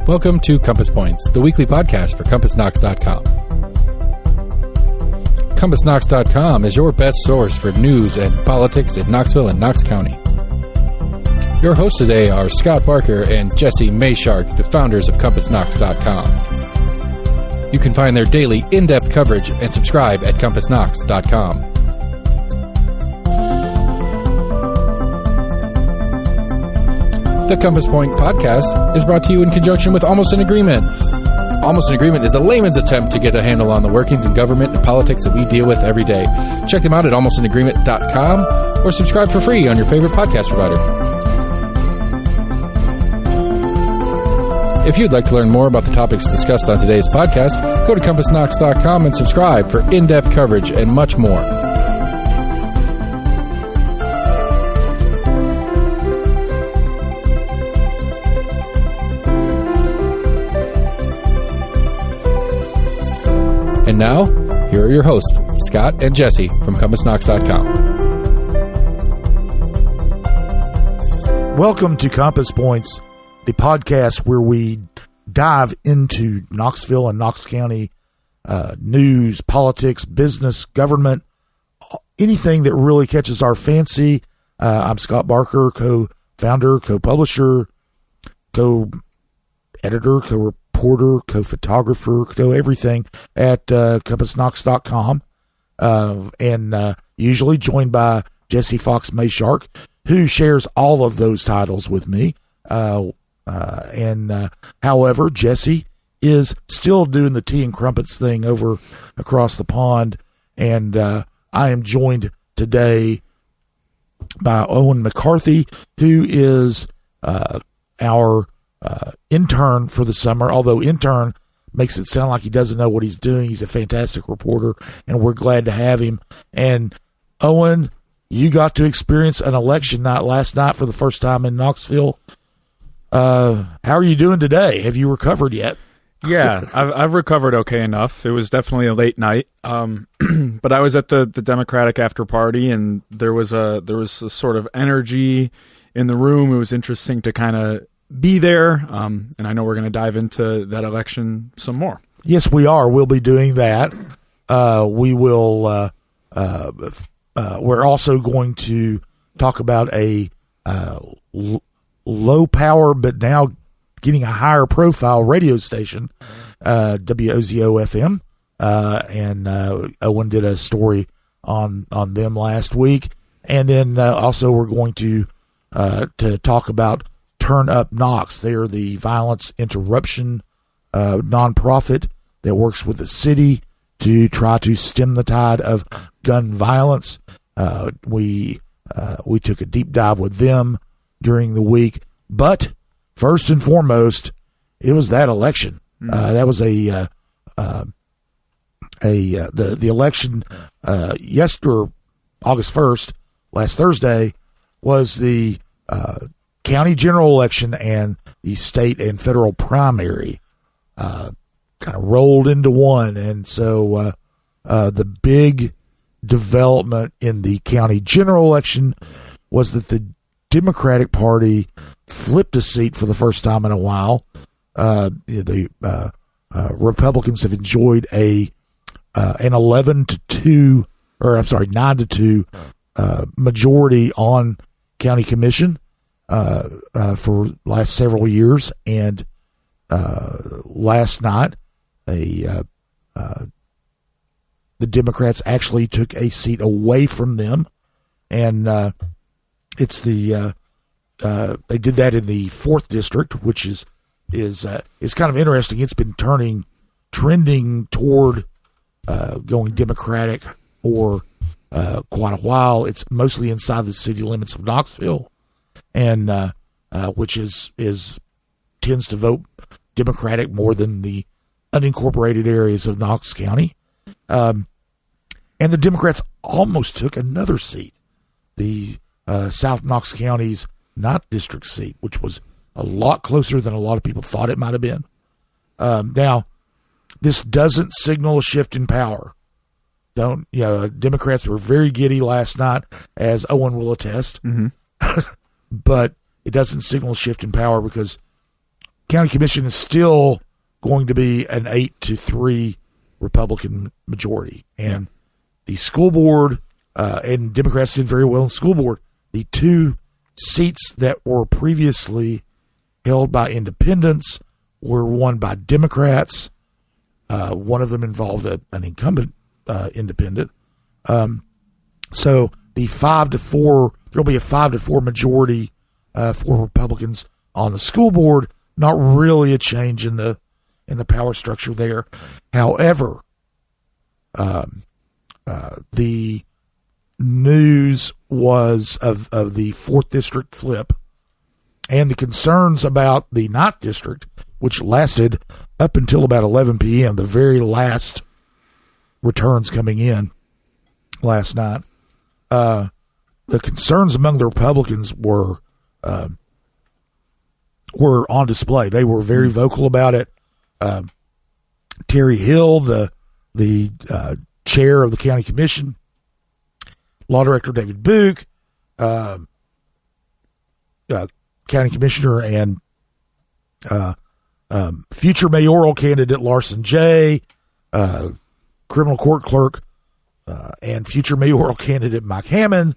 Welcome to Compass Points, the weekly podcast for CompassKnox.com. CompassKnox.com is your best source for news and politics in Knoxville and Knox County. Your hosts today are Scott Barker and Jesse Mayshark, the founders of CompassKnox.com. You can find their daily in-depth coverage and subscribe at CompassKnox.com. The Compass Point podcast is brought to you in conjunction with Almost an Agreement. Almost an Agreement is a layman's attempt to get a handle on the workings in government and politics that we deal with every day. Check them out at almostanagreement.com or subscribe for free on your favorite podcast provider. If you'd like to learn more about the topics discussed on today's podcast, go to CompassKnox.com and subscribe for in-depth coverage and much more. And now, here are your hosts, Scott and Jesse from CompassKnox.com. Welcome to Compass Points, the podcast where we dive into Knoxville and Knox County news, politics, business, government, anything that really catches our fancy. I'm Scott Barker, co-founder, co-publisher, co-editor, co-reporter, co-photographer, co-everything at CompassKnox.com, and usually joined by Jesse Fox Mayshark, who shares all of those titles with me. However, Jesse is still doing the tea and crumpets thing over across the pond, and I am joined today by Owen McCarthy, who is our intern for the summer, although intern makes it sound like he doesn't know what he's doing. He's a fantastic reporter, and we're glad to have him. And Owen, you got to experience an election night last night for the first time in Knoxville. How are you doing today? Have you recovered yet? Yeah, I've recovered okay enough. It was definitely a late night, but I was at the Democratic after party, and there was a sort of energy in the room. It was interesting to kind of be there, and I know we're going to dive into that election some more. Yes, we are. We'll be doing that. We will. We're also going to talk about a low power but now getting a higher profile radio station, WOZO FM, and Owen did a story on them last week, and then also we're going to talk about Turn Up Knox. They are the violence interruption nonprofit that works with the city to try to stem the tide of gun violence. We took a deep dive with them during the week, but first and foremost, it was that election. That was the election yesterday, August 1st, last Thursday, was the county general election, and the state and federal primary kind of rolled into one. And so the big development in the county general election was that the Democratic Party flipped a seat for the first time in a while. The Republicans have enjoyed an 9-2 majority on county commission for last several years, and last night the Democrats actually took a seat away from them, and it's they did that in the 4th district, which is kind of interesting. It's been trending toward going Democratic for quite a while. It's mostly inside the city limits of Knoxville, and which tends to vote Democratic more than the unincorporated areas of Knox County. And the Democrats almost took another seat, the South Knox County's 9th district seat, which was a lot closer than a lot of people thought it might have been. Now, this doesn't signal a shift in power. Democrats were very giddy last night, as Owen will attest. Mm-hmm. But it doesn't signal a shift in power, because county commission is still going to be an 8-3 Republican majority. And the school board, and Democrats did very well in the school board. The two seats that were previously held by independents were won by Democrats. One of them involved an incumbent independent. So the 5-4, there'll be a 5-4 majority for Republicans on the school board. Not really a change in the power structure there. However, the news was of the 4th District flip and the concerns about the 9th District, which lasted up until about 11 p.m., the very last returns coming in last night. The concerns among the Republicans were on display. They were very vocal about it. Terry Hill, the chair of the county commission, law director David Book, county commissioner and future mayoral candidate Larson J., criminal court clerk, and future mayoral candidate Mike Hammond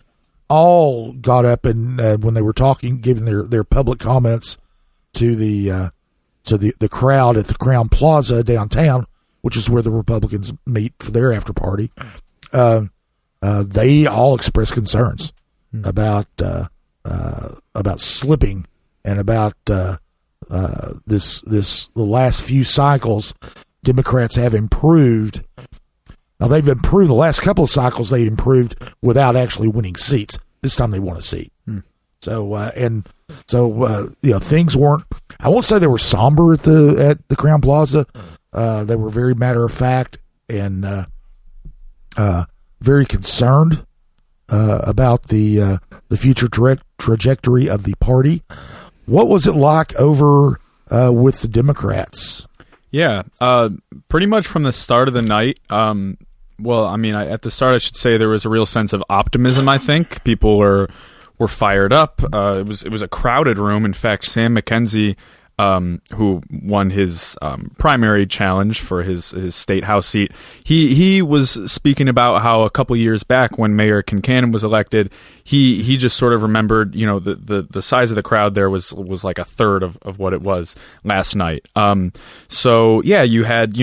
all got up and when they were talking, giving their public comments to the crowd at the Crown Plaza downtown, which is where the Republicans meet for their after party. They all expressed concerns about slipping and about the last few cycles. Democrats have improved. Now they've improved the last couple of cycles. They improved without actually winning seats. This time they won a seat. So things weren't. I won't say they were somber at the Crown Plaza. They were very matter of fact and very concerned about the future trajectory of the party. What was it like over with the Democrats? Yeah, pretty much from the start of the night. At the start, I should say there was a real sense of optimism. I think people were fired up. It was a crowded room. In fact, Sam McKenzie, who won his primary challenge for his state house seat, he was speaking about how a couple years back when Mayor Kincannon was elected, he just sort of remembered, the size of the crowd there was like a third of what it was last night. So yeah, you had,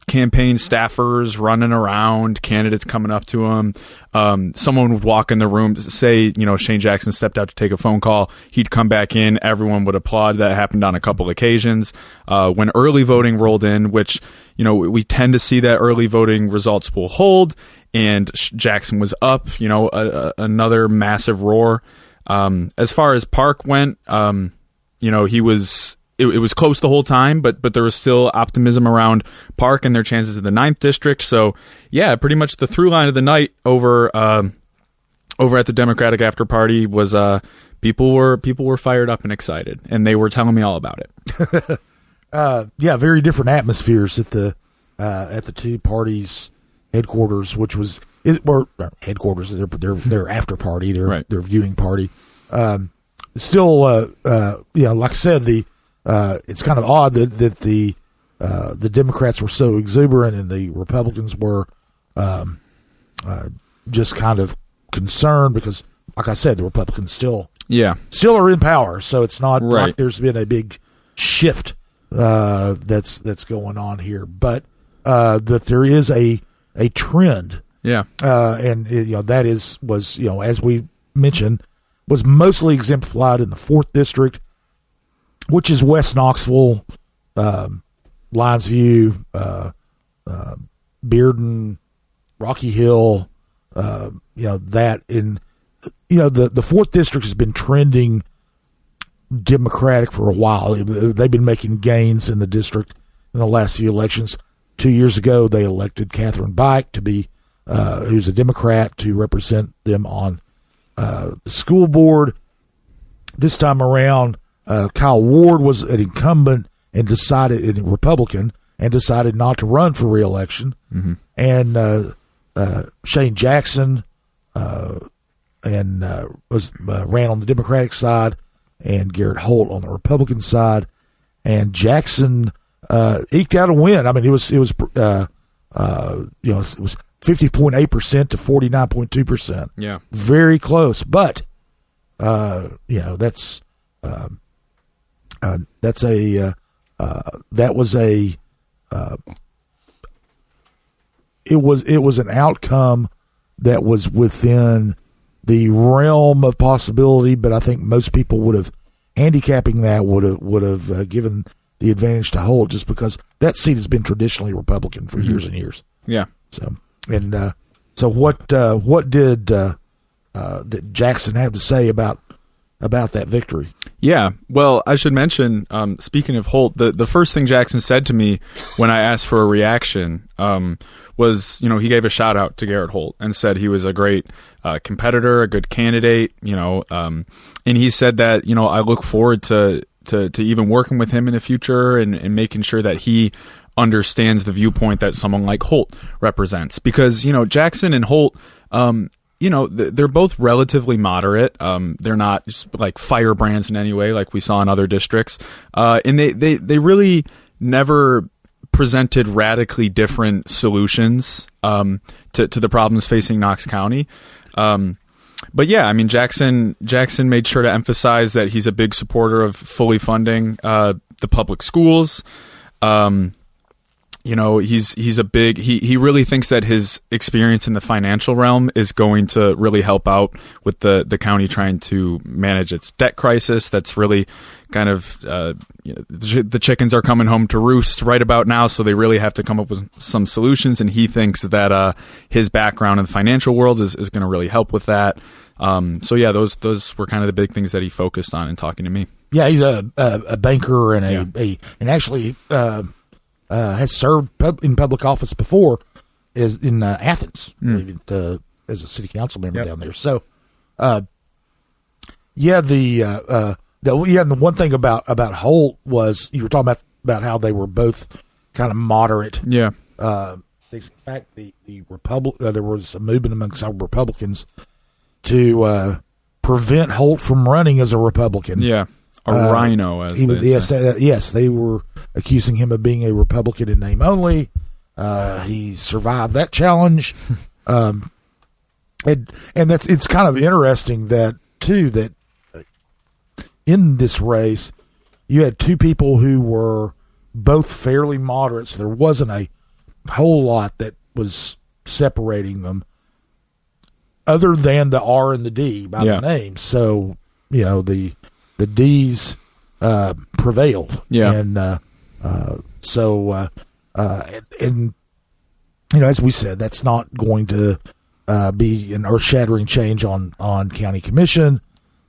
campaign staffers running around, candidates coming up to him. Someone would walk in the room, say, Shane Jackson stepped out to take a phone call. He'd come back in. Everyone would applaud. That happened on a couple occasions. When early voting rolled in, which, we tend to see that early voting results will hold, and Jackson was up, another massive roar. As far as Park went, he was... It was close the whole time, but there was still optimism around Park and their chances in the 9th District. So, yeah, pretty much the through line of the night over at the Democratic after party was people were fired up and excited, and they were telling me all about it. Very different atmospheres at the two parties' headquarters, which was headquarters, their after party, their viewing party. Still, like I said, it's kind of odd that the Democrats were so exuberant and the Republicans were just kind of concerned because, like I said, the Republicans still are in power. So it's not like there's been a big shift that's going on here, but that there is a trend. Yeah, and that was as we mentioned, was mostly exemplified in the 4th District, which is West Knoxville, Lions View, Bearden, Rocky Hill, that in, the 4th District has been trending Democratic for a while. They've been making gains in the district in the last few elections. 2 years ago, they elected Catherine Bike to be, who's a Democrat, to represent them on the school board. This time around, Kyle Ward was an incumbent and a Republican and decided not to run for re-election. Mm-hmm. And Shane Jackson ran on the Democratic side, and Garrett Holt on the Republican side. and Jackson eked out a win. I mean, it was 50.8% to 49.2%. Yeah, very close. But that was an outcome that was within the realm of possibility, but I think most people would have handicapping that would have given the advantage to Holt, just because that seat has been traditionally Republican for years and years. Yeah. So what did Jackson have to say about that victory? Yeah, well, I should mention, speaking of Holt, the first thing Jackson said to me when I asked for a reaction was, he gave a shout out to Garrett Holt and said he was a great competitor, a good candidate, and he said that, I look forward to even working with him in the future and making sure that he understands the viewpoint that someone like Holt represents. Because, Jackson and Holt, they're both relatively moderate. They're not just like firebrands in any way like we saw in other districts. And they really never presented radically different solutions to the problems facing Knox County. But yeah, I mean, Jackson made sure to emphasize that he's a big supporter of fully funding the public schools. He's a big, he really thinks that his experience in the financial realm is going to really help out with the county trying to manage its debt crisis. That's really kind of, the chickens are coming home to roost right about now. So they really have to come up with some solutions. And he thinks that, his background in the financial world is going to really help with that. So yeah, those were kind of the big things that he focused on in talking to me. Yeah. He's a banker and and actually, has served in public office before, is in Athens, as a city council member down there. So, the one thing about Holt was you were talking about how they were both kind of moderate. Yeah. In fact, the there was a movement among some Republicans to prevent Holt from running as a Republican. Yeah. A rhino, as yes, they were accusing him of being a Republican in name only. He survived that challenge, and it's kind of interesting that in this race you had two people who were both fairly moderate, so there wasn't a whole lot that was separating them, other than the R and the D by the name. So the D's prevailed. Yeah. And as we said, that's not going to be an earth-shattering change on county commission.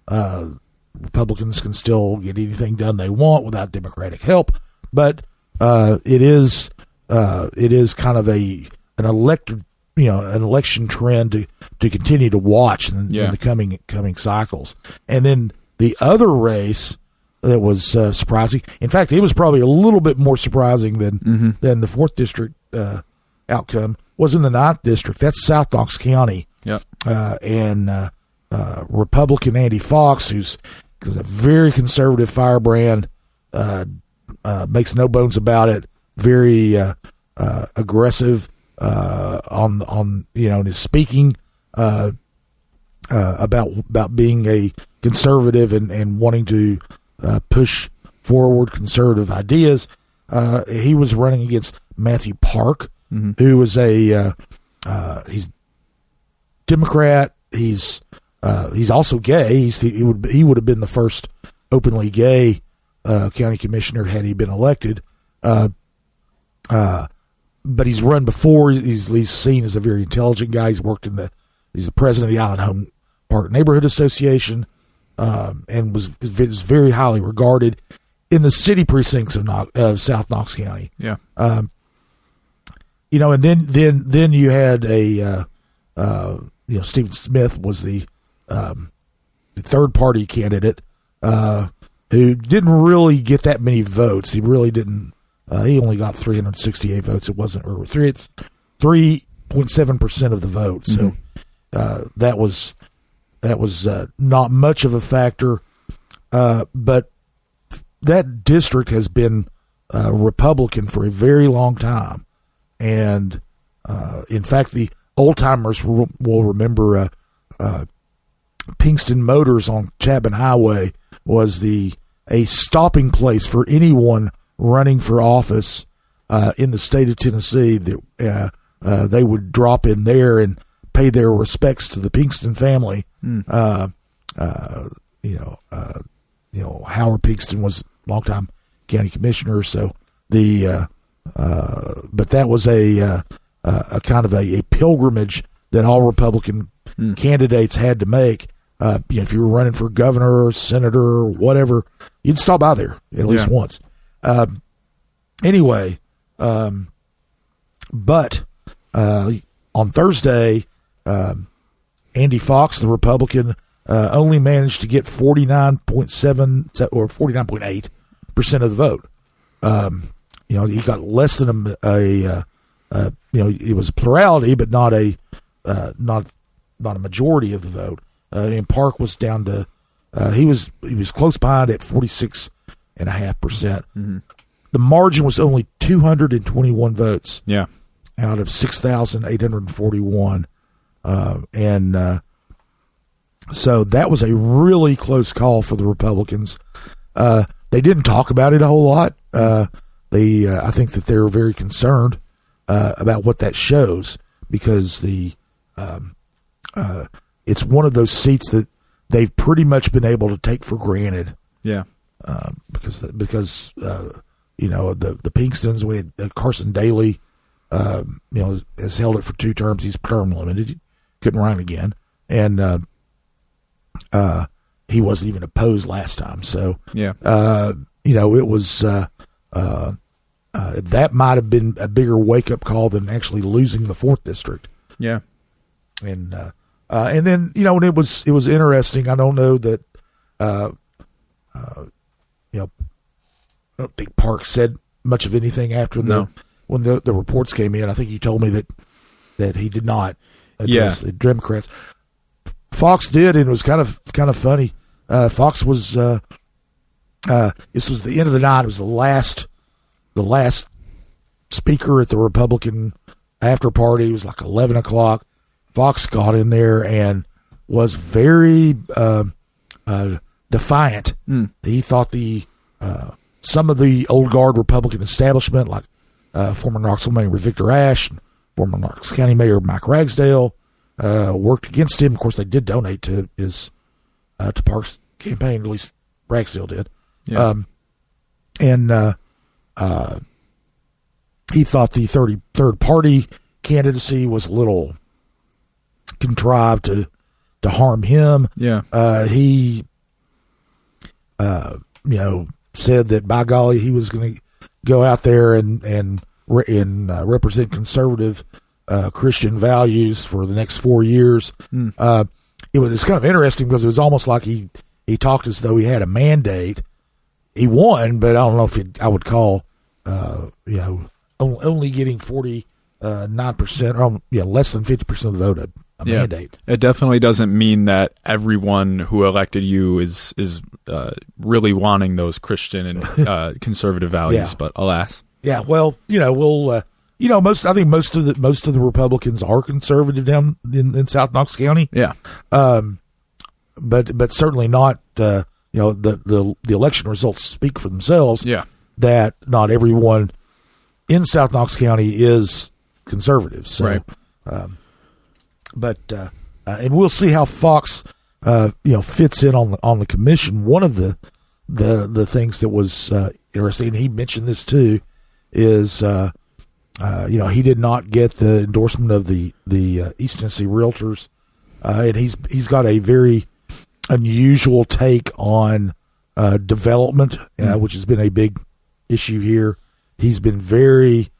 Republicans can still get anything done they want without Democratic help, but it is kind of an election trend to continue to watch in the coming cycles. And then the other race that was surprising, in fact, it was probably a little bit more surprising than the 4th District outcome, was in the 9th District. That's South Knox County. Yep. And Republican Andy Fox, who's a very conservative firebrand, makes no bones about it, very aggressive on in his speaking about being a conservative and wanting to push forward conservative ideas. He was running against Matthew Park, who was he's Democrat. He's also gay. He would have been the first openly gay county commissioner had he been elected. But he's run before. He's seen as a very intelligent guy. He's the president of the Island Home Park Neighborhood Association, and was very highly regarded in the city precincts of South Knox County. Yeah. And then you had Stephen Smith was the third party candidate who didn't really get that many votes. He really didn't. He only got 368 votes. It wasn't 3.7% of the vote. So that was not much of a factor. But that district has been Republican for a very long time, and in fact, the old timers will remember Pinkston Motors on Chapman Highway was a stopping place for anyone running for office in the state of Tennessee. That they would drop in there and pay their respects to the Pinkston family. Howard Pinkston was a longtime county commissioner, so but that was a kind of a pilgrimage that all Republican candidates had to make. If you were running for governor or senator or whatever, you'd stop by there at least once. Anyway, but on Thursday, Andy Fox, the Republican, only managed to get 49.7 or 49.8% of the vote. He got less than it was a plurality, but not a majority of the vote. And Park was down to he was close behind at 46.5%. Mm-hmm. The margin was only 221 votes. Yeah, out of 6,841, so that was a really close call for the Republicans. They didn't talk about it a whole lot. I think that they're very concerned about what that shows, because it's one of those seats that they've pretty much been able to take for granted. Yeah, because the Pinkstons, we had Carson Daly, has held it for 2 terms. He's term limited. He couldn't run again, and he wasn't even opposed last time. So it was that might have been a bigger wake up call than actually losing the 4th district. Yeah, and then and it was interesting. I don't know that I don't think Park said much of anything after when the reports came in. I think you told me that he did not address the Democrats. Fox did, and it was kind of funny. Fox was this was the end of the night. It was the last speaker at the Republican after party. It was like 11 o'clock. Fox got in there and was very defiant. He thought some of the old guard Republican establishment, like former Knoxville Mayor Victor Ashe, former Knox County Mayor Mike Ragsdale, worked against him. Of course, they did donate to his to Park's campaign. At least Ragsdale did. Yeah. He thought the third party candidacy was a little contrived to harm him. Yeah. He said that by golly he was going to go out there and represent conservative Christian values for the next 4 years. It's kind of interesting because it was almost like he talked as though he had a mandate. He won, but I don't know if I would call only getting 49% or less than 50% of the vote a mandate. It definitely doesn't mean that everyone who elected you is really wanting those Christian and conservative values, but alas. Yeah, well, we'll most of the Republicans are conservative down in South Knox County. Yeah. But certainly not the election results speak for themselves. Yeah. That not everyone in South Knox County is conservative. So right. And we'll see how Fox fits in on the commission. One of the things that was interesting, and he mentioned this too, is he did not get the endorsement of the East Tennessee Realtors, and he's got a very unusual take on development, which has been a big issue here. He's been he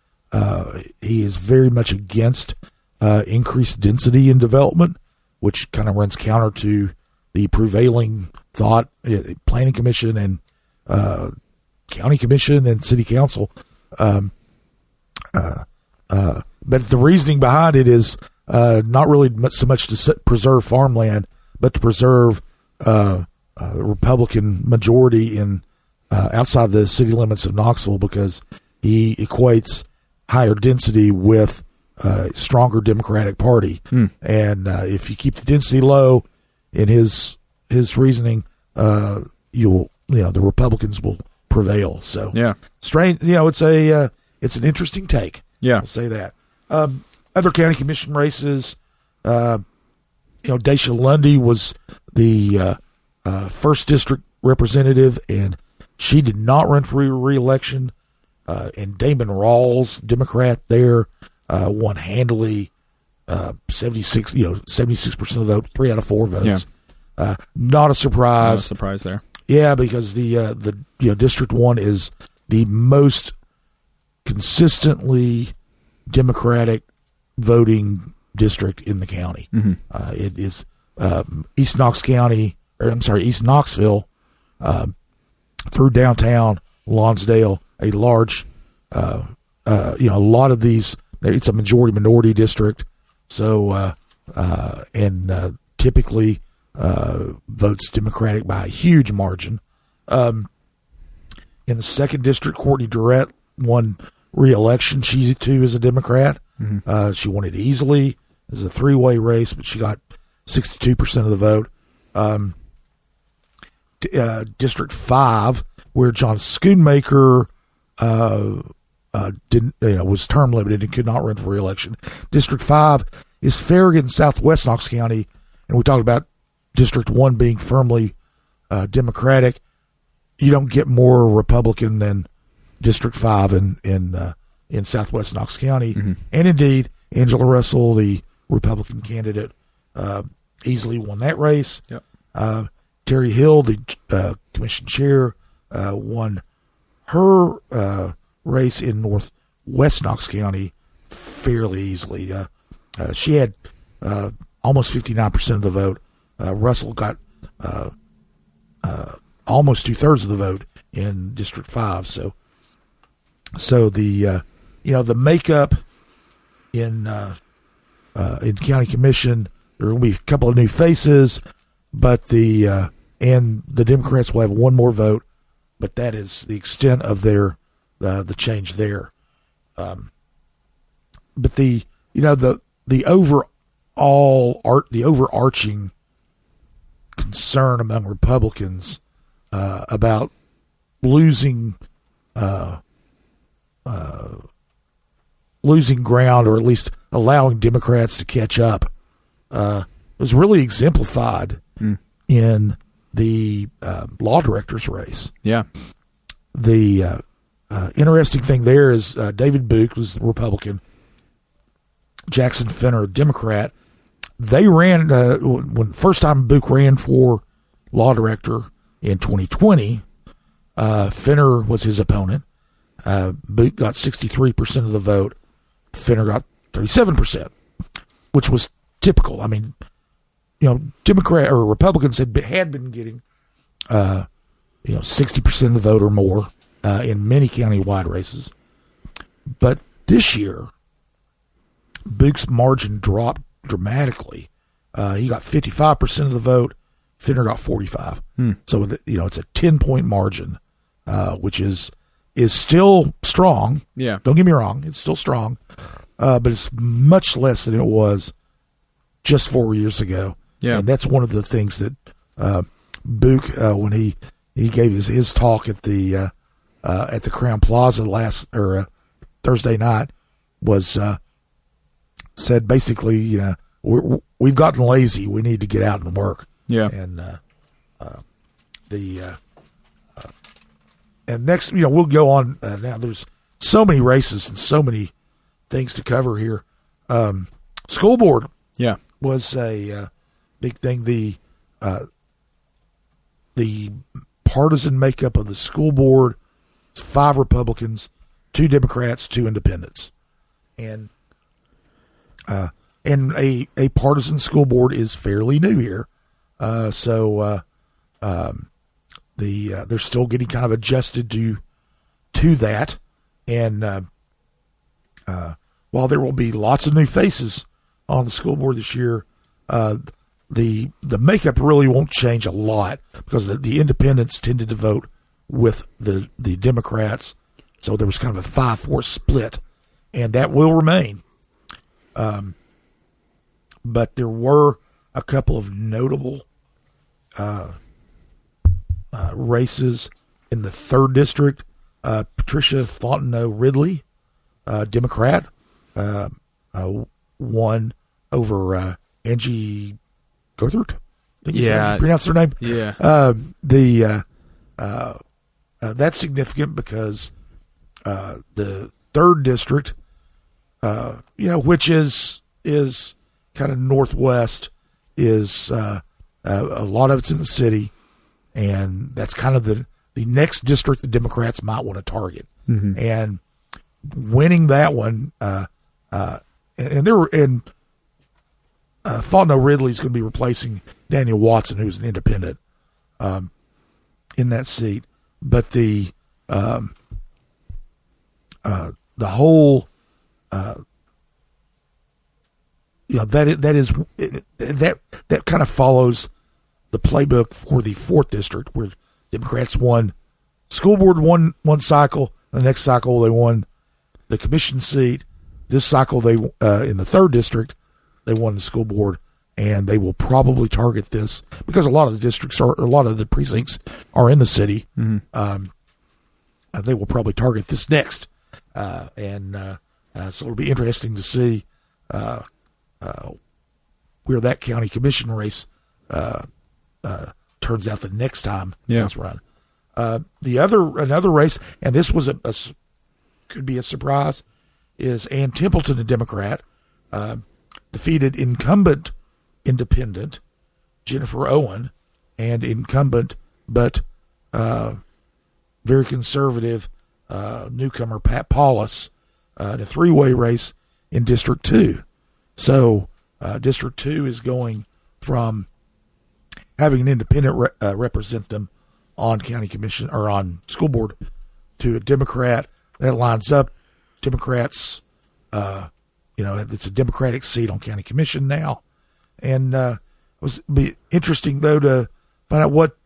is very much against increased density in development, which kind of runs counter to the prevailing thought, planning commission and county commission and city council. But the reasoning behind it is not really so much to preserve farmland, but to preserve Republican majority in outside the city limits of Knoxville because he equates higher density with stronger Democratic Party. And if you keep the density low, in his reasoning, the Republicans will prevail. So strange. It's an interesting take. Yeah, I'll say that. Other county commission races. Dacia Lundy was the first district representative, and she did not run for re-election. And Damon Rawls, Democrat there, won handily, 76% of the vote, 3 out of 4 votes. Yeah. Not a surprise. Not a surprise there. Yeah, because the District 1 is the most consistently Democratic voting district in the county. It is East Knoxville, through downtown Lonsdale, a large, a lot of these, it's a majority-minority district, so, typically votes Democratic by a huge margin. In the second district, Courtney Durrett won re-election. She, too, is a Democrat. She won it easily. It was a 3-way race, but she got 62% of the vote. District 5, where John Schoonmaker was term limited and could not run for re-election. District 5 is Farragut, Southwest Knox County, and we talked about District 1 being firmly Democratic. You don't get more Republican than District 5 in Southwest Knox County. And indeed, Angela Russell, the Republican candidate, easily won that race. Terry Hill, the commission chair, won her race in Northwest Knox County fairly easily. She had almost 59% of the vote. Russell got almost 2/3 of the vote in District 5. So the the makeup in county commission, there will be a couple of new faces, but the Democrats will have one more vote, but that is the extent of their the change there. But the overarching concern among Republicans about losing ground, or at least allowing Democrats to catch up, was really exemplified in the law director's race. Yeah. The interesting thing there is David Book was the Republican, Jackson Fenner, Democrat. They ran when first time Book ran for law director in 2020. Fenner was his opponent. Book got 63% of the vote. Fenner got 37%, which was typical. I mean, Democrat or Republicans had been getting 60% of the vote or more in many county-wide races. But this year, Book's margin dropped dramatically. He got 55% of the vote. Fenner got 45%. So it's a 10-point margin, which is still strong. Yeah, don't get me wrong, it's still strong, but it's much less than it was just 4 years ago. Yeah, and that's one of the things that Book, when he gave his talk at the Crown Plaza Thursday night, was said basically, we've gotten lazy. We need to get out and work. Yeah, and and next, we'll go on now. There's so many races and so many things to cover here. School board, was a big thing. The partisan makeup of the school board is 5 Republicans, 2 Democrats, 2 Independents, and a partisan school board is fairly new here. So they're still getting kind of adjusted to that, and while there will be lots of new faces on the school board this year, the makeup really won't change a lot because the independents tended to vote with the Democrats. So there was kind of a 5-4 split, and that will remain. But there were a couple of notable races in the 3rd district. Patricia Fontenot Ridley, Democrat, won over Angie Gothert. I think you pronounced her name. Yeah. That's significant because the 3rd district, which is kind of northwest, is a lot of it's in the city, and that's kind of the next district the Democrats might want to target. Mm-hmm. And winning that one, Fontenot Ridley is going to be replacing Daniel Watson, who's an independent, in that seat. But the whole that kind of follows the playbook for the 4th district, where Democrats won school board one cycle. The next cycle they won the commission seat. This cycle they in the 3rd district they won the school board, and they will probably target this because a lot of the precincts are in the city. Mm-hmm. They will probably target this next, so it'll be interesting to see where that county commission race turns out the next time it's run. Another race, and this was could be a surprise, is Ann Templeton, a Democrat, defeated incumbent independent Jennifer Owen and incumbent but very conservative newcomer Pat Paulus in a 3-way race in District 2. So District 2 is going from having an independent represent them on county commission or on school board to a Democrat. That lines up Democrats. It's a Democratic seat on county commission now, and it was be interesting though to find out what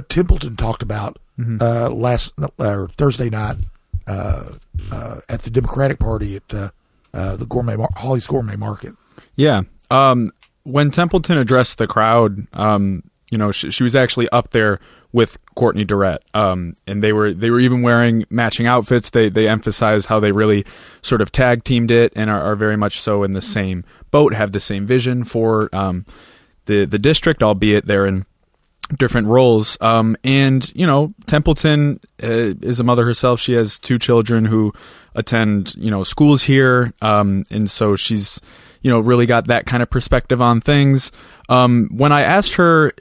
Templeton talked about Thursday night at the Democratic Party at the Holly's Gourmet Market. Yeah. When Templeton addressed the crowd, she was actually up there with Courtney Durrett, and they were even wearing matching outfits. They emphasized how they really sort of tag teamed it and are very much so in the same boat, have the same vision for the district, albeit they're in different roles. Templeton is a mother herself. She has 2 children who attend schools here, and so she's really got that kind of perspective on things. When I asked her,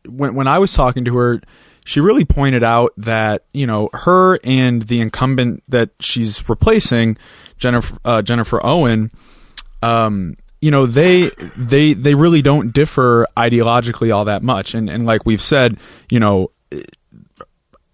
when I was talking to her, she really pointed out that, her and the incumbent that she's replacing, Jennifer Owen, they really don't differ ideologically all that much. And like we've said,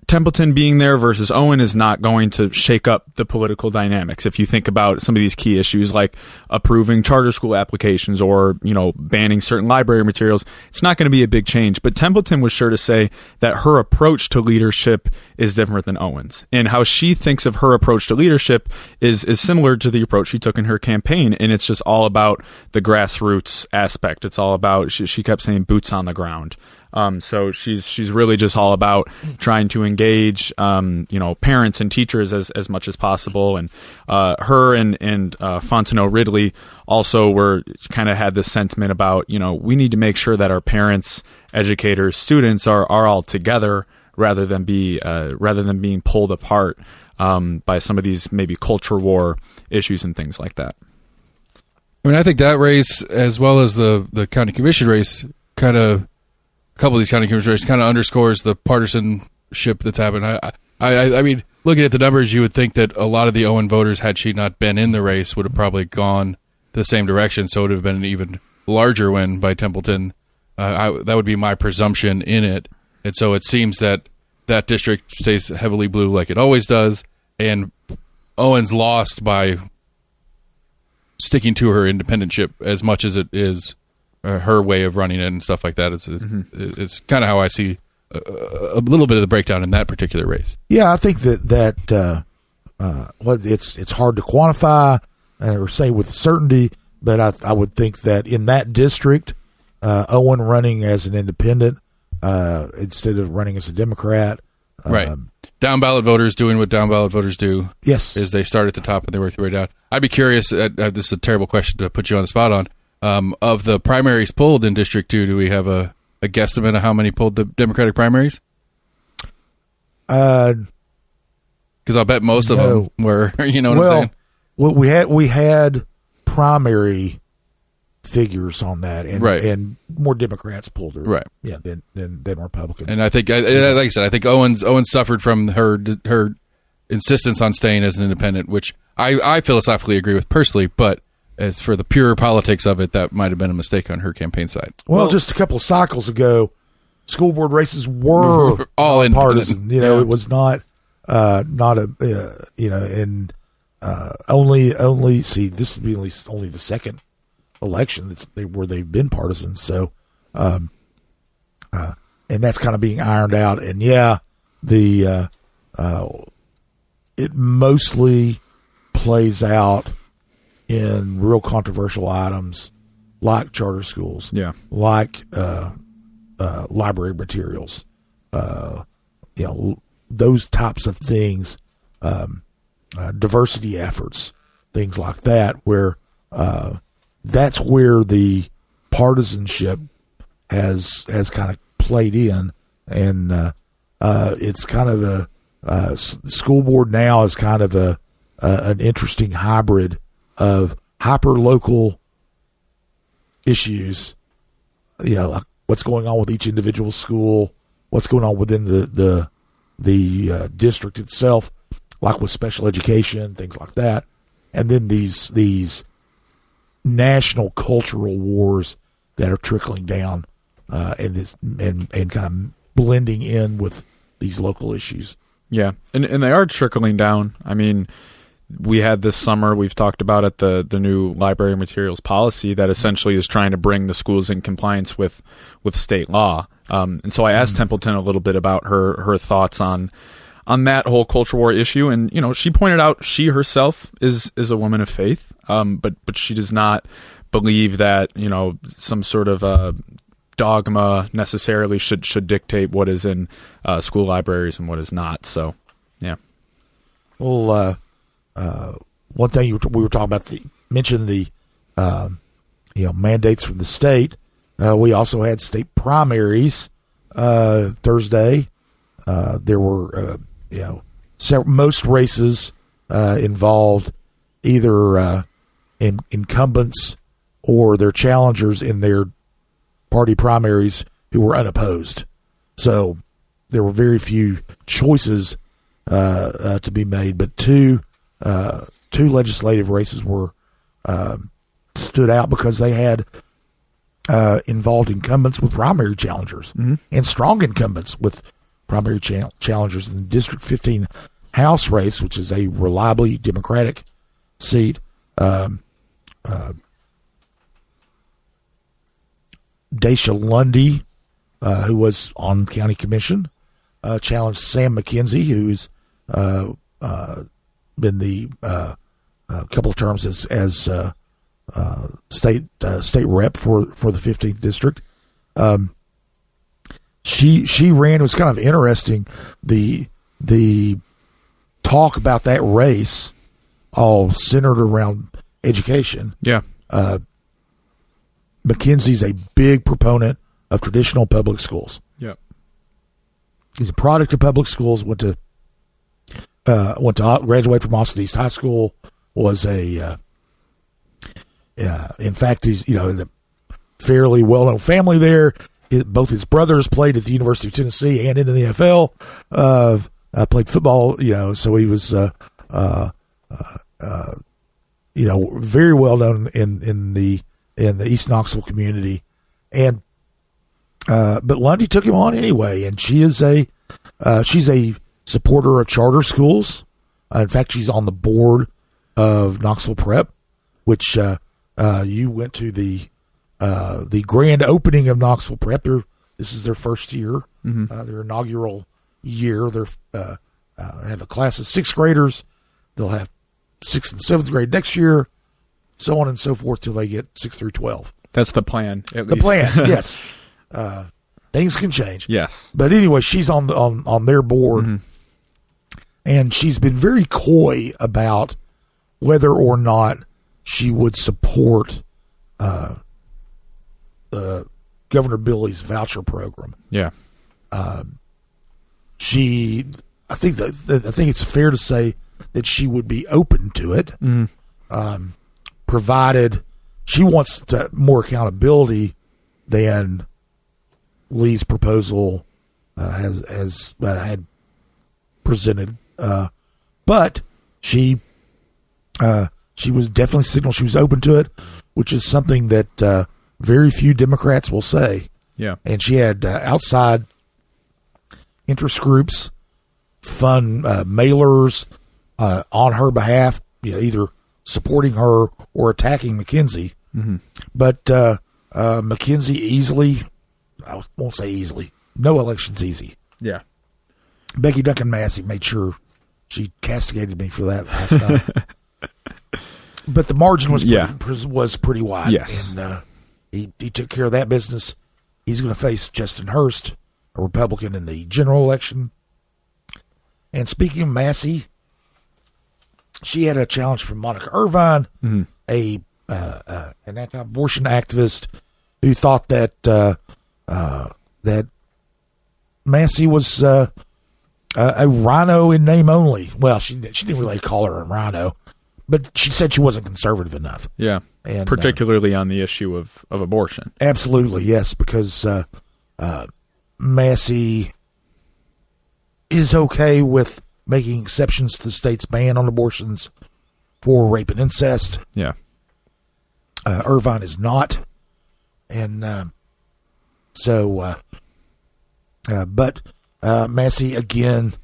Templeton being there versus Owen is not going to shake up the political dynamics. If you think about some of these key issues like approving charter school applications or, banning certain library materials, it's not going to be a big change. But Templeton was sure to say that her approach to leadership is different than Owen's. And how she thinks of her approach to leadership is similar to the approach she took in her campaign. And it's just all about the grassroots aspect. It's all about, she kept saying boots on the ground. So she's really just all about trying to engage, parents and teachers as much as possible. And her and Fontenot Ridley also had this sentiment about, we need to make sure that our parents, educators, students are all together rather than being pulled apart by some of these maybe culture war issues and things like that. I mean, I think that race, as well as the county commission race, a couple of these county commission races kind of underscores the partisanship that's happened. I mean, looking at the numbers, you would think that a lot of the Owen voters, had she not been in the race, would have probably gone the same direction. So it would have been an even larger win by Templeton. That would be my presumption in it. And so it seems that district stays heavily blue like it always does. And Owen's lost by sticking to her independentship as much as it is her way of running it and stuff like that. It's kind of how I see a little bit of the breakdown in that particular race. Yeah, I think that it's hard to quantify or say with certainty, but I would think that in that district, Owen running as an independent instead of running as a Democrat. Right. Down ballot voters doing what down ballot voters do. Yes. Is they start at the top and they work their way down. I'd be curious, this is a terrible question to put you on the spot on, of the primaries pulled in District 2, do we have a guesstimate of how many pulled the Democratic primaries? Because I'll bet most of them were, you know what I'm saying? Well, we had primary figures on that, and more Democrats pulled her, right? Yeah, than Republicans. And I think, like I said, I think Owen suffered from her insistence on staying as an independent, which I philosophically agree with personally, but as for the pure politics of it, that might have been a mistake on her campaign side. Well, just a couple of cycles ago, school board races were all partisan. You know, it was not a and only see, this would be at least only the second election where they've been partisan. So, and that's kind of being ironed out. And it mostly plays out in real controversial items like charter schools, like library materials, those types of things, diversity efforts, things like that, where that's where the partisanship has kind of played in, and it's kind of the school board now is kind of an interesting hybrid of hyper-local issues, like what's going on with each individual school, what's going on within the district itself, like with special education, things like that, and then these national cultural wars that are trickling down and kind of blending in with these local issues. Yeah, and they are trickling down. I mean, we had this summer, we've talked about it, the new library materials policy that essentially is trying to bring the schools in compliance with state law. And so I asked Templeton a little bit about her thoughts on that whole culture war issue. And, she pointed out she herself is a woman of faith, but she does not believe that, some sort of dogma necessarily should dictate what is in school libraries and what is not. So, yeah. Well, one thing we were talking about, mentioned the mandates from the state. We also had state primaries Thursday. There were most races involved either incumbents or their challengers in their party primaries who were unopposed. So there were very few choices to be made, but two legislative races were stood out because they had involved incumbents with primary challengers, and strong incumbents with primary challengers in the District 15 House race, which is a reliably Democratic seat. Daisha Lundy, who was on the county commission, challenged Sam McKenzie, who's been the couple of terms as state rep for the 15th district. She ran. It was kind of interesting. The talk about that race all centered around education. Yeah. McKenzie's a big proponent of traditional public schools. Yeah. He's a product of public schools. Went to graduate from Austin East High School. Was in fact, he's in a fairly well-known family there. Both his brothers played at the University of Tennessee and in the NFL. Played football, so he was very well known in the East Knoxville community, and but Lundy took him on anyway, and she's a supporter of charter schools. In fact, she's on the board of Knoxville Prep, which you went to the grand opening of Knoxville Prep. There This is their first year, their inaugural year. They're have a class of 6th graders. They'll have 6th and 7th grade next year, so on and so forth till they get 6 through 12. That's the plan. At the least. plan, yes. Things can change. Yes. But anyway, she's on their board, and she's been very coy about whether or not she would support Governor Billy's voucher program. Yeah. I think it's fair to say that she would be open to it, provided she wants more accountability than Lee's proposal has had presented. But she was definitely signaled she was open to it, which is something that very few Democrats will say. Yeah. And she had outside interest groups fund mailers on her behalf, either supporting her or attacking McKenzie. But McKenzie easily, I won't say easily, no election's easy. Yeah. Becky Duncan Massey made sure she castigated me for that last night. But the margin was pretty wide. Yes. And he took care of that business. He's going to face Justin Hurst, a Republican, in the general election. And speaking of Massey, she had a challenge from Monica Irvine, an anti-abortion activist who thought that that Massey was a rhino in name only. Well, she didn't really call her a rhino, but she said she wasn't conservative enough. Yeah, and particularly on the issue of abortion. Absolutely, yes, because Massey is okay with making exceptions to the state's ban on abortions for rape and incest. Yeah. Irvine is not. And but Massey, again,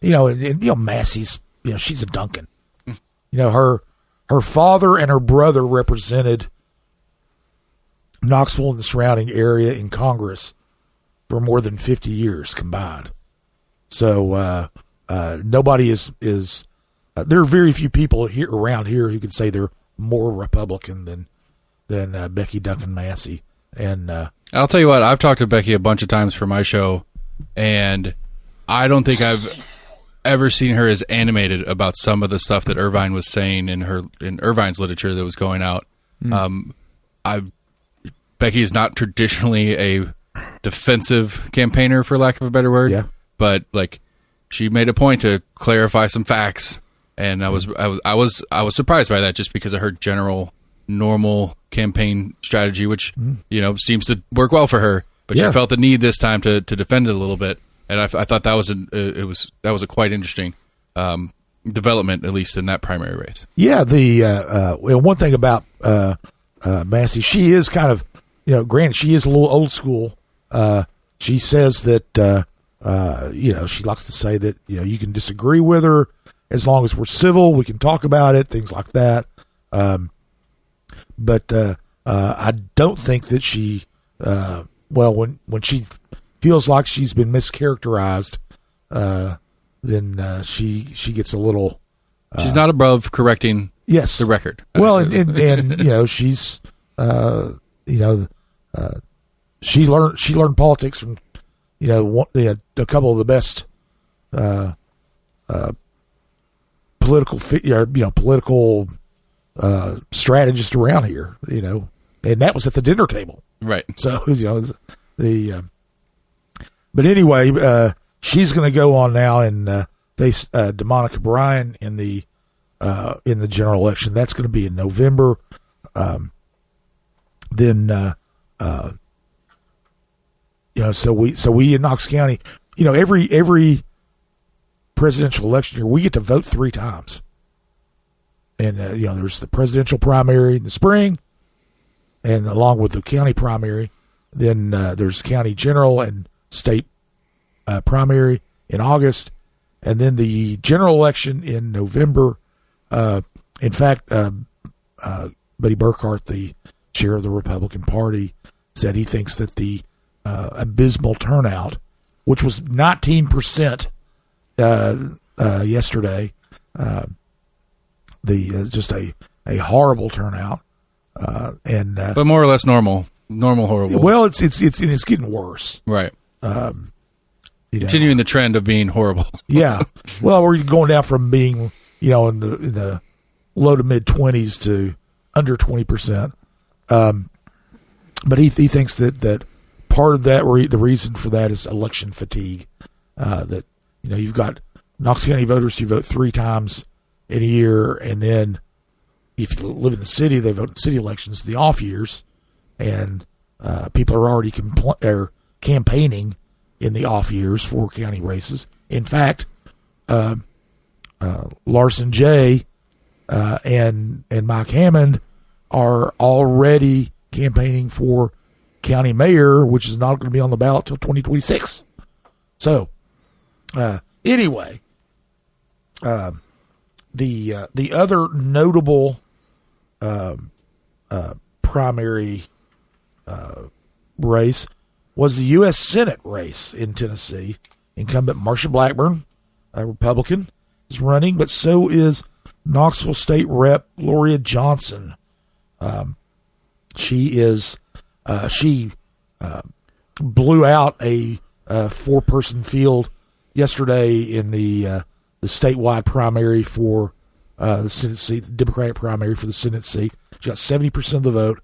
Massey's, she's a Duncan. Her father and her brother represented Knoxville and the surrounding area in Congress for more than 50 years combined. So nobody is there are very few people around here who could say they're more Republican than Becky Duncan Massey. And I'll tell you what, I've talked to Becky a bunch of times for my show, and I don't think I've ever seen her as animated about some of the stuff that Irvine was saying in Irvine's literature that was going out. Becky is not traditionally a defensive campaigner, for lack of a better word. Yeah. But she made a point to clarify some facts, and I was surprised by that, just because of her general normal campaign strategy, which seems to work well for her. But she felt the need this time to defend it a little bit, and I thought that was a quite interesting development, at least in that primary race. Yeah, the one thing about Massey, she is kind of granted she is a little old school. She says that she likes to say that you can disagree with her as long as we're civil, we can talk about it, things like that. But I don't think that she when she feels like she's been mischaracterized, then she gets a little. She's not above correcting. Yes, the record. Well, and she's she learned politics from a couple of the best political strategists around here, and that was at the dinner table, right? So but anyway, she's going to go on now and face DeMonica Bryan in the general election. That's going to be in November. So we in Knox County, every presidential election year, we get to vote 3 times. And, there's the presidential primary in the spring, and along with the county primary, then there's county general and state primary in August, and then the general election in November. In fact, Buddy Burkhart, the chair of the Republican Party, said he thinks that the abysmal turnout, which was 19% yesterday. Just a horrible turnout, but more or less normal horrible. Well, it's getting worse, right? Continuing the trend of being horrible. Yeah. Well, we're going down from being in the low to mid 20s to under 20%. But he thinks that part of that the reason for that is election fatigue. That you've got Knox County voters who vote 3 times in a year, and then if you live in the city, they vote in city elections the off years, and people are already campaigning in the off years for county races. In fact, Larson J. And Mike Hammond are already campaigning for county mayor, which is not going to be on the ballot till 2026. So, anyway, the other notable primary race was the U.S. Senate race in Tennessee. Incumbent Marsha Blackburn, a Republican, is running, but so is Knoxville State Rep Gloria Johnson. She blew out a 4-person field yesterday in the statewide primary for the Senate seat, the Democratic primary for the Senate seat. She got 70% of the vote.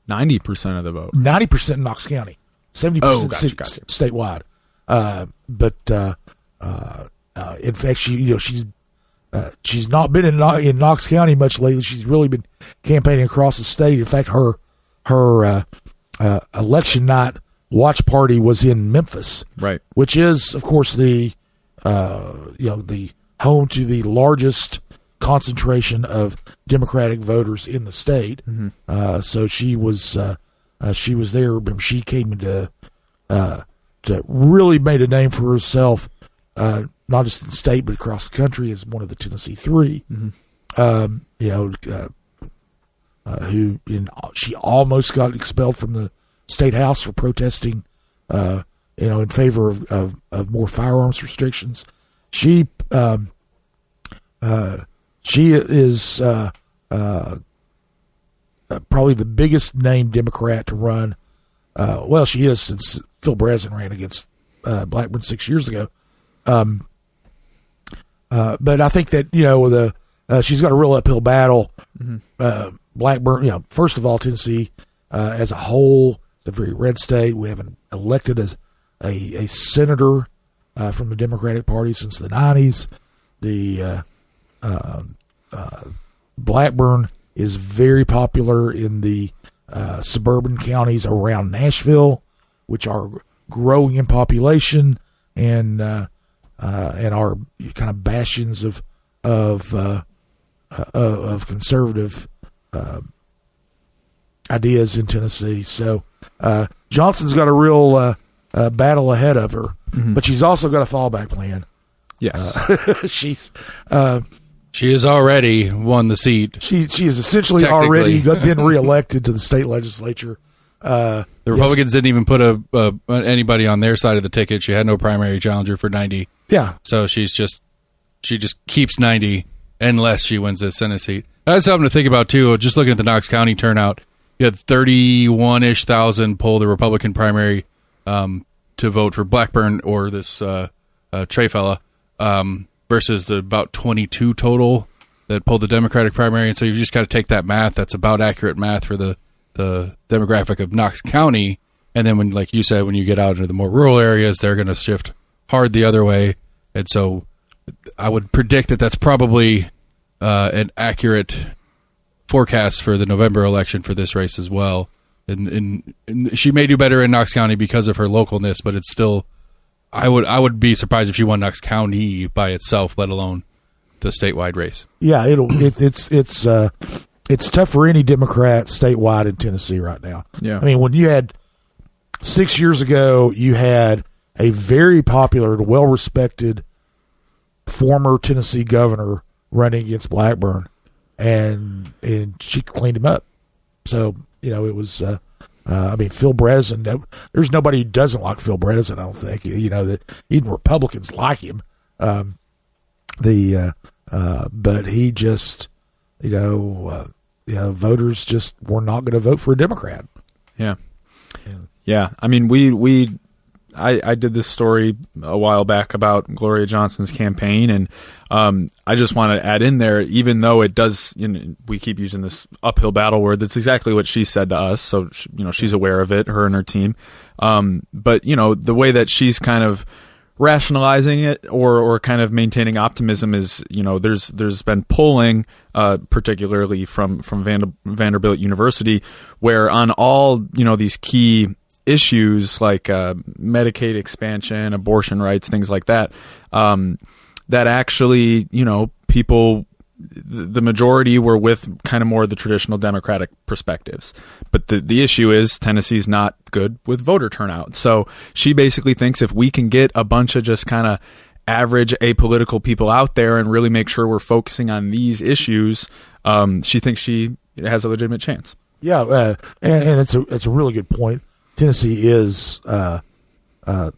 90% of the vote. 90% in Knox County. 70% gotcha. Statewide. But in fact, she's not been in Knox County much lately. She's really been campaigning across the state. In fact, her election night watch party was in Memphis, right? Which is, of course, the home to the largest concentration of Democratic voters in the state. Mm-hmm. So she was there. She came to really made a name for herself, not just in the state but across the country as one of the Tennessee Three. Mm-hmm. She almost got expelled from the state house for protesting, in favor of more firearms restrictions. She is probably the biggest named Democrat to run. Well, she is since Phil Brazen ran against Blackburn 6 years ago. But I think that she's got a real uphill battle. Mm-hmm. Blackburn, first of all, Tennessee as a whole, it's a very red state. We haven't elected as a senator from the Democratic Party since the 90s. The Blackburn is very popular in the suburban counties around Nashville, which are growing in population and are kind of bastions of conservative ideas in Tennessee. So Johnson's got a real battle ahead of her, mm-hmm. but she's also got a fallback plan. Yes, she has already won the seat. She is essentially already been reelected to the state legislature. The Republicans didn't even put anybody on their side of the ticket. She had no primary challenger for 90. Yeah. So she just keeps 90 unless she wins the Senate seat. That's something to think about too. Just looking at the Knox County turnout, you had 31-ish thousand pull the Republican primary to vote for Blackburn or this Trey fella, versus the about 22 total that pulled the Democratic primary. And so you've just got to take that math. That's about accurate math for the demographic of Knox County. And then when, like you said, when you get out into the more rural areas, they're going to shift hard the other way. And so I would predict that that's probably an accurate forecast for the November election for this race as well. And she may do better in Knox County because of her localness, but it's still, I would be surprised if she won Knox County by itself, let alone the statewide race. Yeah, it's tough for any Democrat statewide in Tennessee right now. Yeah, I mean, when you had 6 years ago, you had a very popular and well-respected former Tennessee governor running against Blackburn, and she cleaned him up. So it was I mean, Phil Breslin, there's nobody who doesn't like Phil Breslin, I don't think. That even Republicans like him. But he just, voters just were not going to vote for a Democrat. Yeah. I mean, I did this story a while back about Gloria Johnson's campaign, and I just want to add in there, even though it does, we keep using this uphill battle word, that's exactly what she said to us. So, she's aware of it, her and her team. But, the way that she's kind of rationalizing it or kind of maintaining optimism is, there's been polling, particularly from Vanderbilt University, where on all, these key issues like Medicaid expansion, abortion rights, things like that, that actually, people, the majority were with kind of more of the traditional Democratic perspectives. But the issue is Tennessee's not good with voter turnout. So she basically thinks if we can get a bunch of just kind of average apolitical people out there and really make sure we're focusing on these issues, she thinks she has a legitimate chance. Yeah, and it's a really good point. Tennessee is the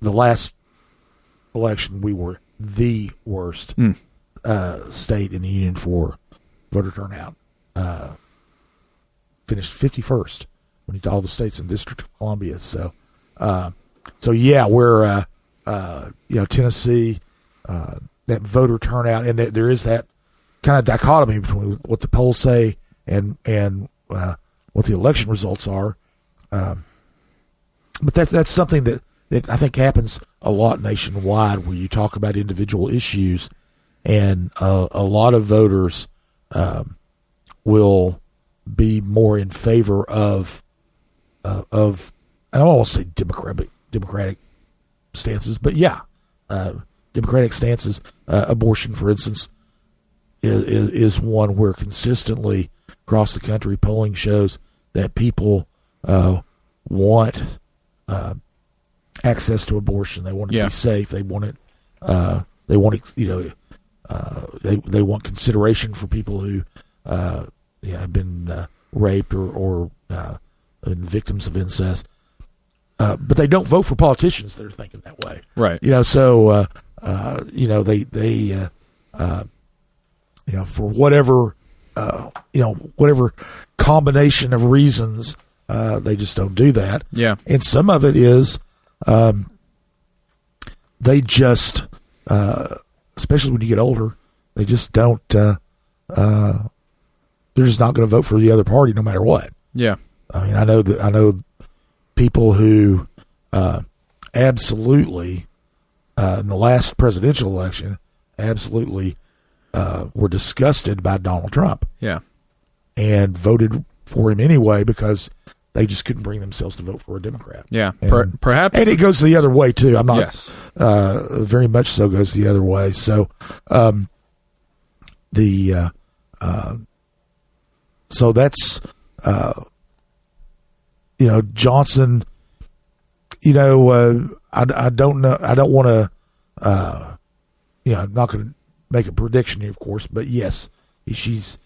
last election we were the worst state in the union for voter turnout. Finished 51st when you all the states in District of Columbia. So yeah, we're Tennessee, that voter turnout, and there is that kind of dichotomy between what the polls say and what the election results are. But that's something that I think happens a lot nationwide, where you talk about individual issues, and a lot of voters will be more in favor of I don't want to say democratic stances, but yeah, democratic stances. Abortion, for instance, is one where consistently across the country polling shows that people want access to abortion. They want it to be safe. They want it. They want they want consideration for people who have been raped or victims of incest. But they don't vote for politicians that are thinking that way. Right. So they for whatever whatever combination of reasons, they just don't do that. Yeah. And some of it is they just, especially when you get older, they just don't, they're just not going to vote for the other party no matter what. Yeah. I mean, I know people who absolutely, in the last presidential election, absolutely were disgusted by Donald Trump. Yeah. And voted for him anyway because they just couldn't bring themselves to vote for a Democrat. Yeah, and, perhaps. And it goes the other way, too. I'm not, yes. Very much so goes the other way. So, so that's, Johnson, I don't know. I don't want to, I'm not going to make a prediction here, of course, but yes, she's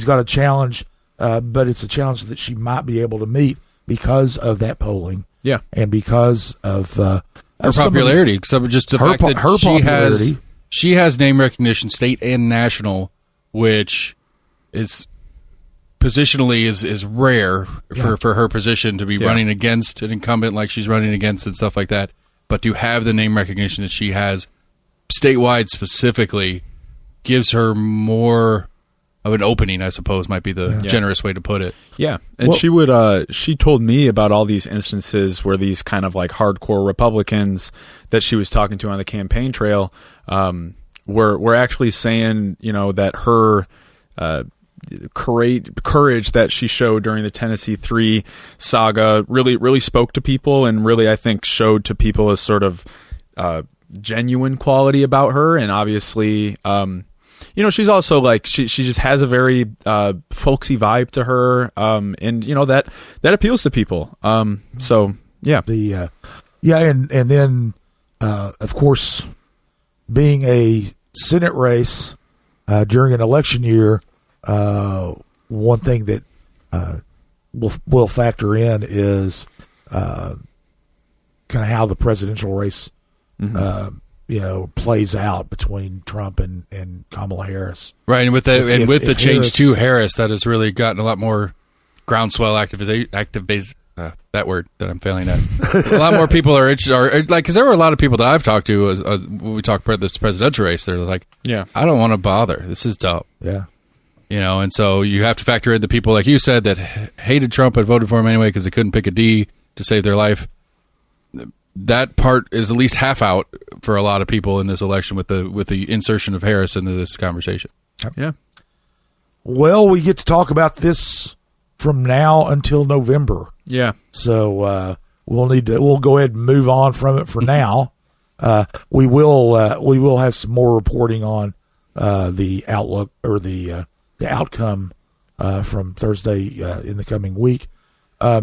got a challenge. But it's a challenge that she might be able to meet because of that polling. Yeah. And because of her popularity. So just the fact that her popularity. She has name recognition, state and national, which is positionally is rare for her position to be running against an incumbent like she's running against and stuff like that. But to have the name recognition that she has statewide specifically gives her more of an opening, I suppose, might be the generous way to put it. Yeah. And she told me about all these instances where these kind of like hardcore Republicans that she was talking to on the campaign trail were actually saying, that her courage that she showed during the Tennessee 3 saga really spoke to people, and really, I think, showed to people a sort of genuine quality about her. And obviously, she's also like she just has a very folksy vibe to her, and that appeals to people. So yeah, and then of course, being a Senate race during an election year, one thing that will factor in is kind of how the presidential race, plays out between Trump and Kamala Harris. Right, and with the change Harris, to Harris, that has really gotten a lot more groundswell that word that I'm failing at. A lot more people are interested, because there were a lot of people that I've talked to when we talked about this presidential race. They're like, "Yeah, I don't want to bother. This is dumb." Yeah, and so you have to factor in the people, like you said, that hated Trump but voted for him anyway because they couldn't pick a D to save their life. That part is at least half out for a lot of people in this election with the insertion of Harris into this conversation. Yeah. Well, we get to talk about this from now until November. Yeah. So we'll go ahead and move on from it for now. We will have some more reporting on the outlook or the outcome from Thursday in the coming week. I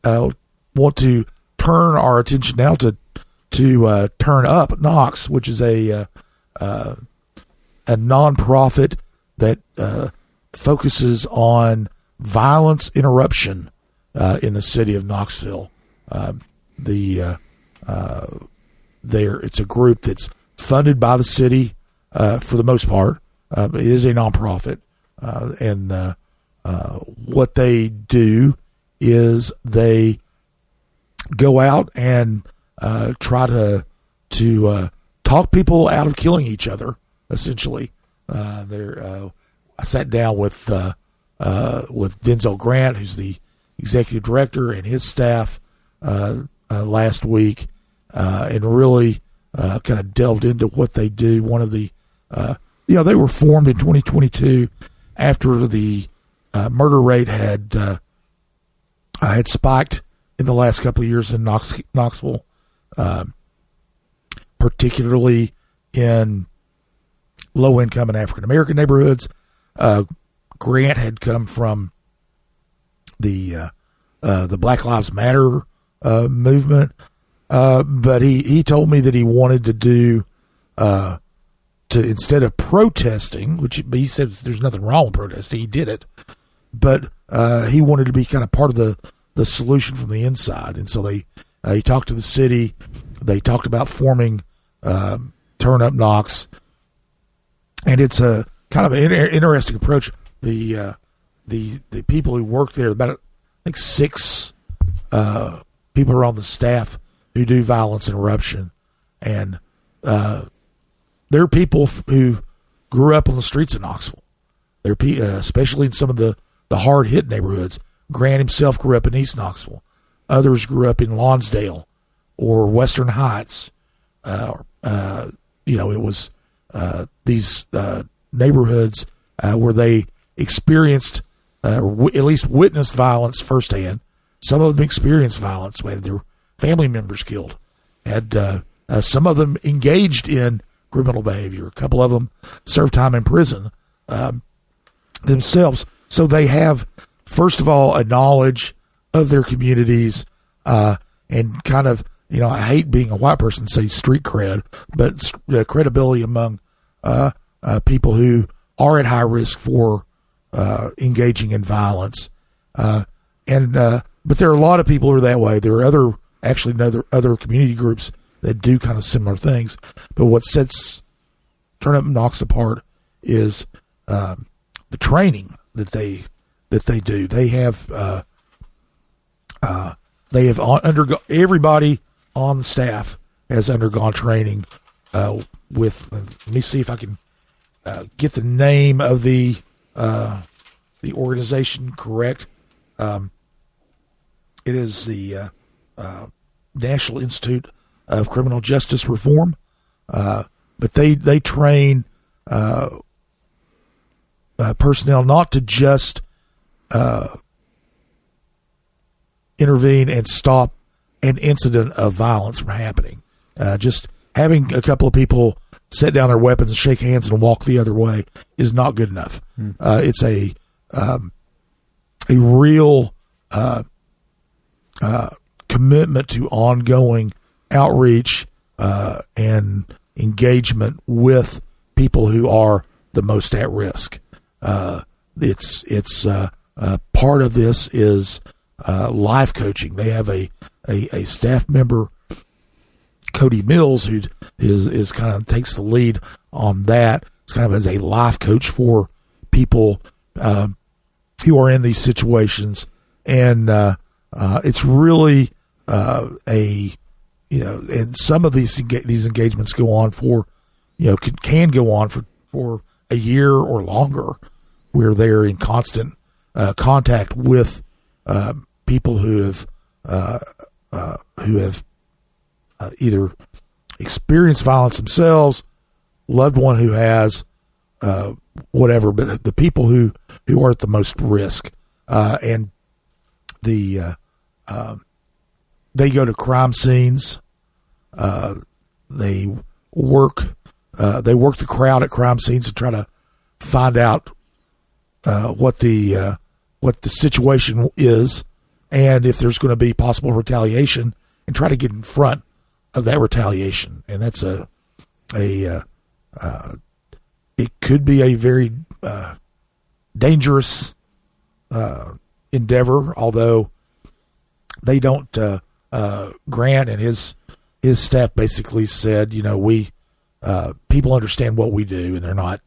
want to turn our attention now to Turn Up Knox, which is a nonprofit that focuses on violence interruption in the city of Knoxville. It's a group that's funded by the city for the most part. It is a nonprofit, and what they do is they go out and try to talk people out of killing each other. Essentially, I sat down with Denzel Grant, who's the executive director, and his staff last week, and really kind of delved into what they do. One of the, they were formed in 2022 after the murder rate had spiked in the last couple of years in Knoxville, particularly in low-income and African-American neighborhoods. Grant had come from the Black Lives Matter movement, but he told me that he wanted to do instead of protesting, which he said there's nothing wrong with protesting, he did it, but he wanted to be kind of part of the solution from the inside. And so he talked to the city. They talked about forming Turn Up Knox, and it's a kind of an interesting approach. The people who work there, about I think 6 people are on the staff who do violence interruption, and they're people who grew up on the streets of Knoxville. They're especially in some of the hard hit neighborhoods. Grant himself grew up in East Knoxville. Others grew up in Lonsdale or Western Heights. It was these neighborhoods where they experienced, at least witnessed violence firsthand. Some of them experienced violence. We had their family members killed. Had some of them engaged in criminal behavior. A couple of them served time in prison themselves. So they have, first of all, a knowledge of their communities and kind of, I hate being a white person, say street cred, but credibility among people who are at high risk for engaging in violence. But there are a lot of people who are that way. There are other community groups that do kind of similar things. But what sets Turn Up Knox apart is the training that they do. They have undergone, everybody on the staff has undergone training with. Let me see if I can get the name of the organization correct. It is the National Institute of Criminal Justice Reform, but they train personnel not to just intervene and stop an incident of violence from happening. Just having a couple of people set down their weapons and shake hands and walk the other way is not good enough. It's a real commitment to ongoing outreach and engagement with people who are the most at risk. It's part of this is life coaching. They have a staff member, Cody Mills, who is kind of takes the lead on that. It's kind of as a life coach for people who are in these situations, and it's really and some of these engagements go on for, can go on for a year or longer, where they're in constant contact with people who have either experienced violence themselves, loved one who has, whatever, but the people who are at the most risk, and they go to crime scenes. They work the crowd at crime scenes to try to find out what the situation is, and if there's going to be possible retaliation, and try to get in front of that retaliation. And that's it could be a very dangerous endeavor, although they don't. Grant and his staff basically said, we people understand what we do, and they're not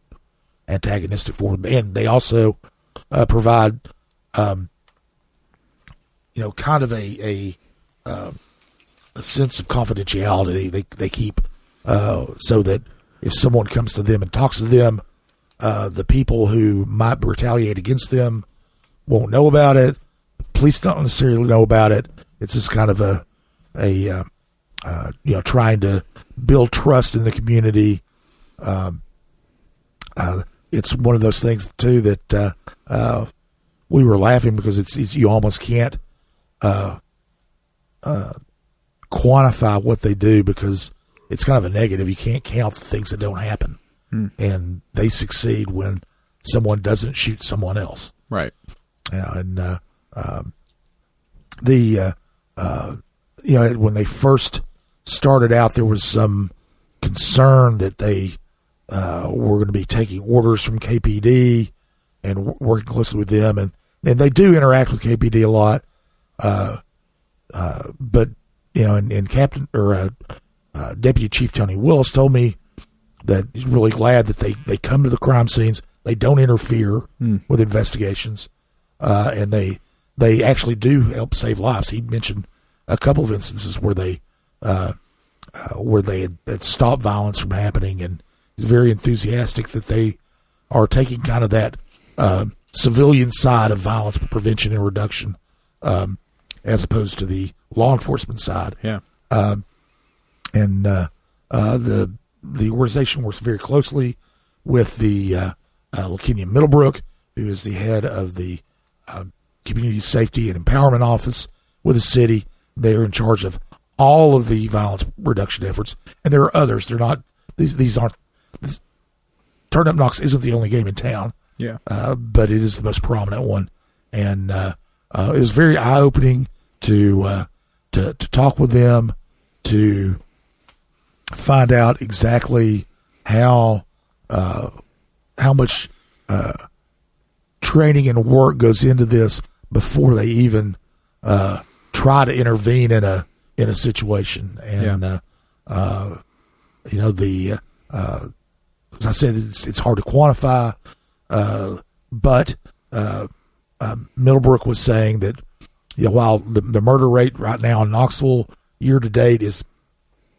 antagonistic for them. And they also provide, kind of a sense of confidentiality. They keep so that if someone comes to them and talks to them, the people who might retaliate against them won't know about it. The police don't necessarily know about it. It's just kind of trying to build trust in the community. It's one of those things too that we were laughing because it's you almost can't quantify what they do, because it's kind of a negative. You can't count the things that don't happen, and they succeed when someone doesn't shoot someone else. Right. And when they first started out, there was some concern that they were going to be taking orders from KPD and working closely with them, and they do interact with KPD a lot. But and Captain or Deputy Chief Tony Willis told me that he's really glad that they come to the crime scenes. They don't interfere with investigations, and they actually do help save lives. He mentioned a couple of instances where they had stopped violence from happening, and he's very enthusiastic that they are taking kind of that civilian side of violence prevention and reduction, as opposed to the law enforcement side. Yeah. And the organization works very closely with the LaKenya Middlebrook, who is the head of the Community Safety and Empowerment Office with the city. They're in charge of all of the violence reduction efforts, and there are others. They're not; these aren't. Turn Up Knox isn't the only game in town. Yeah, but it is the most prominent one, and it was very eye-opening to talk with them, to find out exactly how much training and work goes into this before they even try to intervene in a situation. And as I said, it's hard to quantify, but Middlebrook was saying that while the murder rate right now in Knoxville year to date is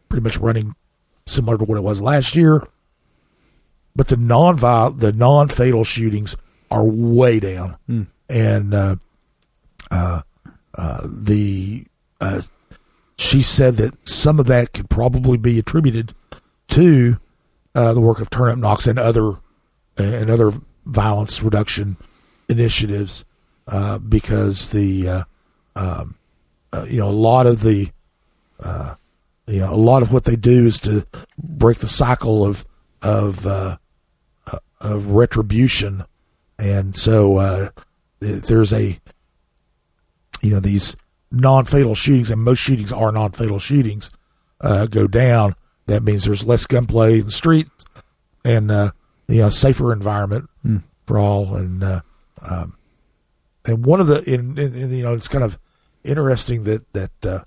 pretty much running similar to what it was last year, but the non-fatal shootings are way down, and she said that some of that could probably be attributed to the work of Turn Up Knox and other violence reduction initiatives, because a lot of what they do is to break the cycle of retribution, and so there's these non-fatal shootings, and most shootings are non-fatal shootings, go down. That means there's less gunplay in the streets, and a safer environment for all. And one of the it's kind of interesting that the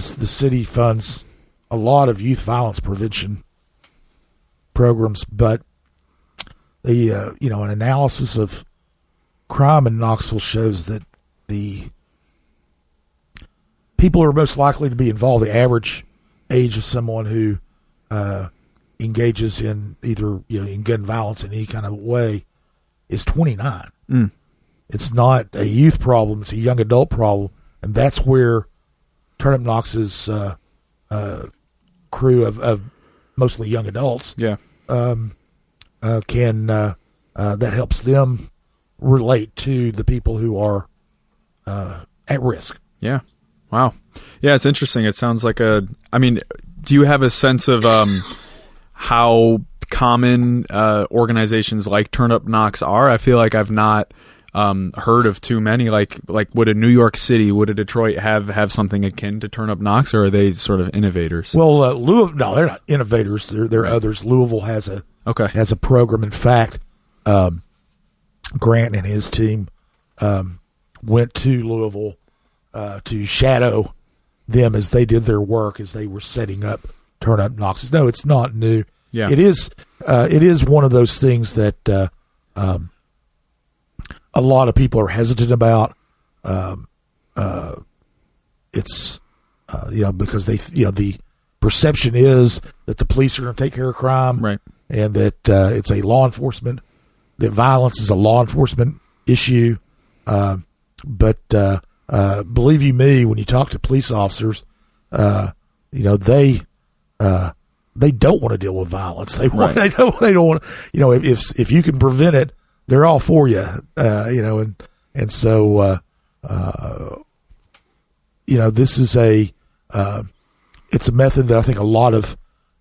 city funds a lot of youth violence prevention programs, but the an analysis of crime in Knoxville shows that the people who are most likely to be involved, the average age of someone who engages in either in gun violence in any kind of way is 29. It's not a youth problem; it's a young adult problem, and that's where Turn Up Knox's crew of mostly young adults, can that helps them relate to the people who are at risk. Yeah. Wow. Yeah, it's interesting. It sounds like do you have a sense of how common organizations like Turn Up Knox are? I feel like I've not heard of too many. Like would a New York City, would a Detroit have something akin to Turn Up Knox, or are they sort of innovators? Well, no, they're not innovators. They're others. Louisville has a program. In fact, Grant and his team went to Louisville to shadow them as they did their work as they were setting up Turn Up Knox. No, it's not new. Yeah. It is one of those things that a lot of people are hesitant about. It's because the perception is that the police are going to take care of crime, right, and that it's a law enforcement, that violence is a law enforcement issue. But believe you me, when you talk to police officers, they don't want to deal with violence. They want, right. They don't want to, if you can prevent it, they're all for you. And so this is it's a method that I think a lot of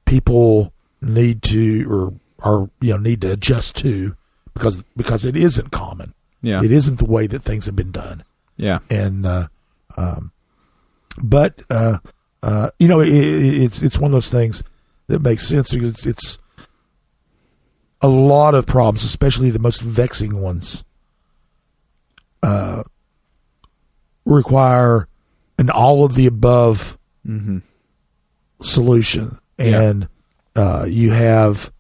people need to need to adjust to because it isn't common. Yeah. It isn't the way that things have been done. Yeah. And it's one of those things that makes sense because it's a lot of problems, especially the most vexing ones, require an all of the above solution. And you have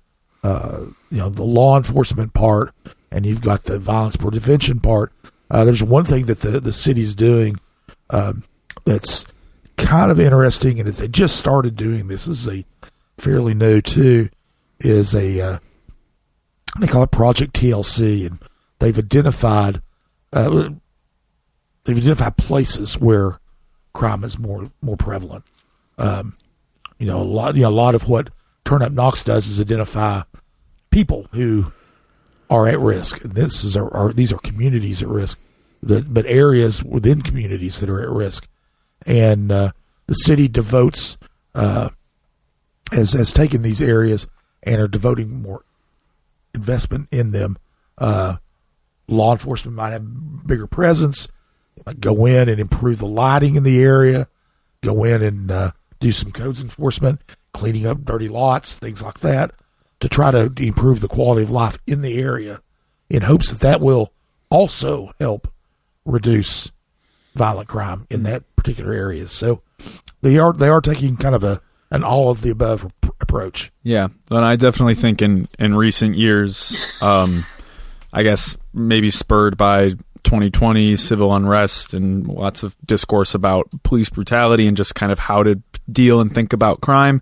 the law enforcement part, and you've got the violence prevention part. There's one thing that the city's doing that's kind of interesting, and they just started doing this. This is a fairly new too. Is they call it Project TLC, and they've identified places where crime is more prevalent. A lot of what Turn Up Knox does is identify people who are at risk. These are communities at risk, but areas within communities that are at risk, and the city devotes has taken these areas and are devoting more investment in them. Law enforcement might have bigger presence. They might go in and improve the lighting in the area, go in and do some codes enforcement, cleaning up dirty lots, things like that, to try to improve the quality of life in the area, in hopes that will also help reduce violent crime in that particular area. So they are taking kind of an all of the above approach. Yeah, and I definitely think in recent years, I guess maybe spurred by 2020 civil unrest and lots of discourse about police brutality and just kind of how to deal and think about crime,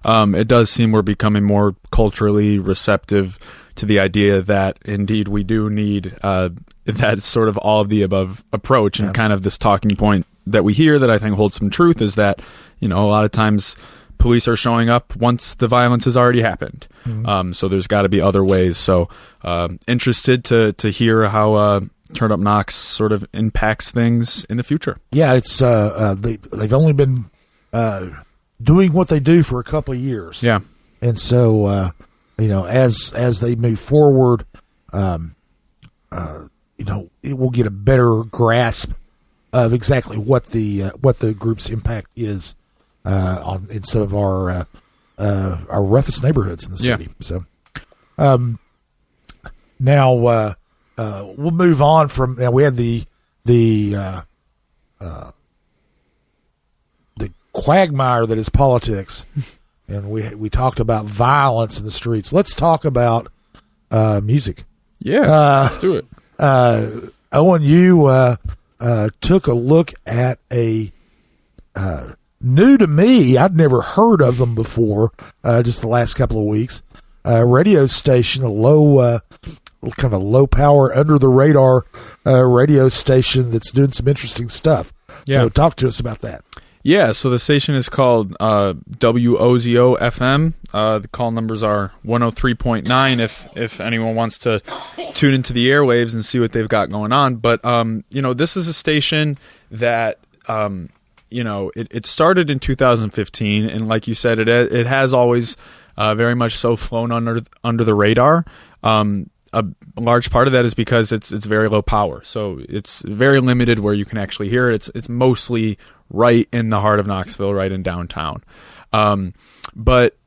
it does seem we're becoming more culturally receptive to the idea that indeed we do need that sort of all of the above approach. And kind of this talking point that we hear that I think holds some truth is that, a lot of times police are showing up once the violence has already happened. So there's got to be other ways. So interested to hear how Turn Up Knox sort of impacts things in the future. Yeah, it's they've only been doing what they do for a couple of years. Yeah, and so as they move forward, it will get a better grasp of exactly what the group's impact is in some of our roughest neighborhoods in the city. So now we'll move on from. We had the quagmire that is politics, and we talked about violence in the streets. Let's talk about music. Yeah, let's do it. Owen, you took a look at a new to me. I'd never heard of them before. Just the last couple of weeks. Radio station, kind of a low power, under the radar radio station that's doing some interesting stuff. Yeah. So talk to us about that. Yeah, so the station is called WOZO FM. The call numbers are 103.9 if anyone wants to tune into the airwaves and see what they've got going on. But, this is a station that, it started in 2015. And like you said, it has always very much so flown under the radar. A large part of that is because it's very low power. So it's very limited where you can actually hear it. It's mostly right in the heart of Knoxville, right in downtown. But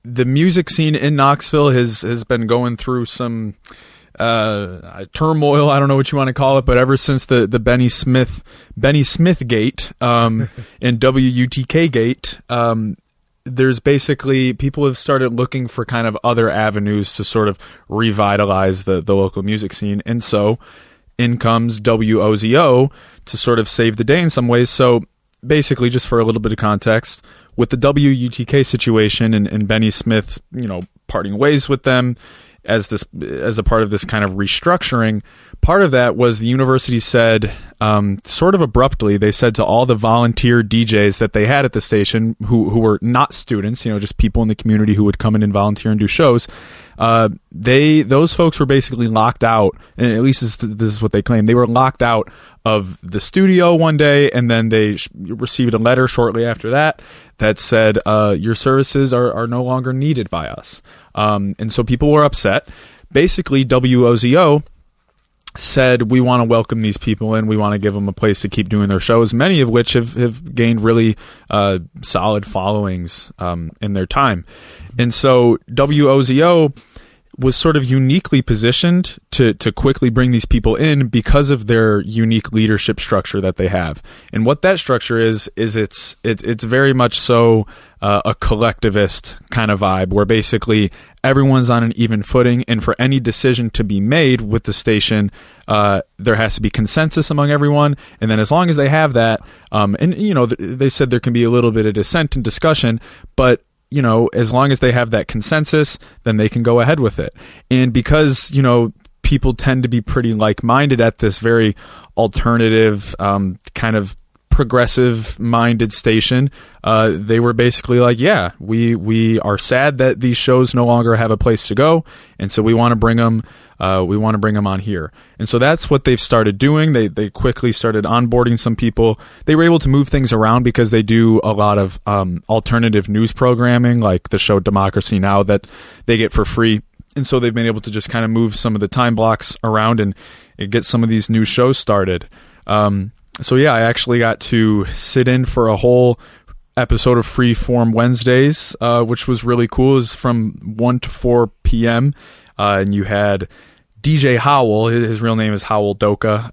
the music scene in Knoxville has been going through some turmoil. I don't know what you want to call it, but ever since the Benny Smith gate and WUTK gate, there's basically people have started looking for kind of other avenues to sort of revitalize the local music scene. And so in comes WOZO to sort of save the day in some ways. So basically, just for a little bit of context, with the WUTK situation and Benny Smith, parting ways with them as a part of this kind of restructuring, part of that was the university said, sort of abruptly, they said to all the volunteer DJs that they had at the station who were not students, just people in the community who would come in and volunteer and do shows, those folks were basically locked out, and at least this is what they claim. They were locked out of the studio one day, and then they received a letter shortly after that said, your services are no longer needed by us. And so people were upset. Basically, WOZO said, we want to welcome these people in. We want to give them a place to keep doing their shows, many of which have gained really solid followings in their time. And so WOZO was sort of uniquely positioned to quickly bring these people in because of their unique leadership structure that they have. And what that structure is it's very much so a collectivist kind of vibe, where basically everyone's on an even footing, and for any decision to be made with the station, there has to be consensus among everyone. And then as long as they have that, they said there can be a little bit of dissent and discussion, but as long as they have that consensus, then they can go ahead with it. And because, people tend to be pretty like-minded at this very alternative, kind of progressive-minded station, they were basically like, yeah, we are sad that these shows no longer have a place to go, and so we want to bring them. On here. And so that's what they've started doing. They quickly started onboarding some people. They were able to move things around because they do a lot of alternative news programming, like the show Democracy Now! That they get for free. And so they've been able to just kind of move some of the time blocks around and get some of these new shows started. So yeah, I actually got to sit in for a whole episode of Freeform Wednesdays, which was really cool. It was from 1 to 4 p.m., and you had DJ Howell. His real name is Howell Doka.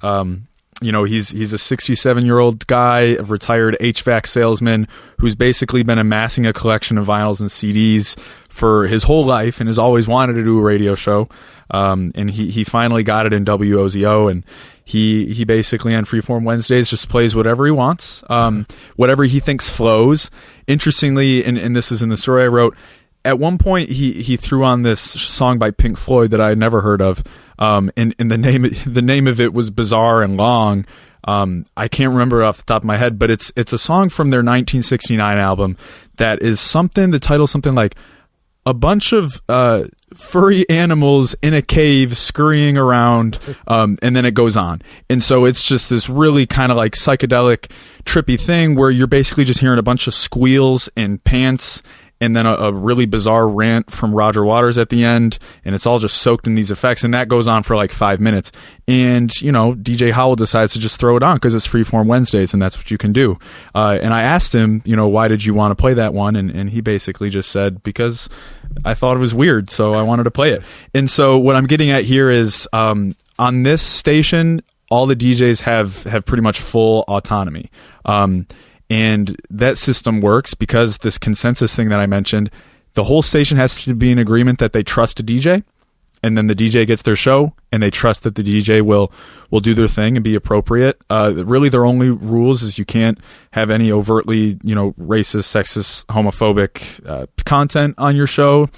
He's a 67-year-old guy, a retired HVAC salesman who's basically been amassing a collection of vinyls and CDs for his whole life and has always wanted to do a radio show. And he finally got it in WOZO, and he basically on Freeform Wednesdays just plays whatever he wants, whatever he thinks flows. Interestingly, and this is in the story I wrote, at one point, he threw on this song by Pink Floyd that I had never heard of, and the name of it was bizarre and long. I can't remember it off the top of my head, but it's a song from their 1969 album that is the title something like a bunch of furry animals in a cave scurrying around, and then it goes on. And so it's just this really kind of like psychedelic, trippy thing where you're basically just hearing a bunch of squeals and pants, and then a really bizarre rant from Roger Waters at the end, and it's all just soaked in these effects, and that goes on for like 5 minutes. And, DJ Howell decides to just throw it on because it's Freeform Wednesdays, and that's what you can do. And I asked him, why did you want to play that one? And he basically just said, because I thought it was weird, so I wanted to play it. And so what I'm getting at here is on this station, all the DJs have pretty much full autonomy. And that system works because this consensus thing that I mentioned, the whole station has to be in agreement that they trust a DJ, and then the DJ gets their show, and they trust that the DJ will do their thing and be appropriate. Really, their only rules is you can't have any overtly, racist, sexist, homophobic content on your show,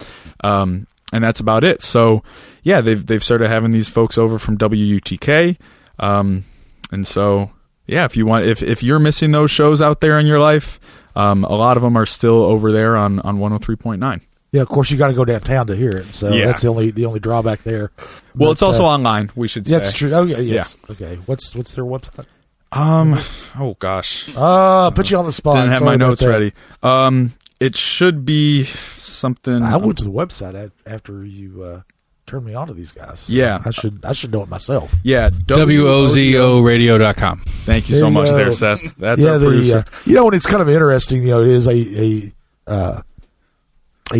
and that's about it. So, yeah, they've started having these folks over from WUTK, and so. Yeah, if you're missing those shows out there in your life, a lot of them are still over there on 103.9. Yeah, of course you got to go downtown to hear it. So that's the only drawback there. Well, it's also online, we should say. That's true. Oh yeah, yes. Yeah. Okay. What's their website? Oh gosh. Put you on the spot. Didn't have my notes ready. It should be something. I went to the website after you turn me on to these guys. Yeah. I should know it myself. Yeah. WOZOradio.com. Thank you so much there, Seth. That's our producer. And it's kind of interesting, it is a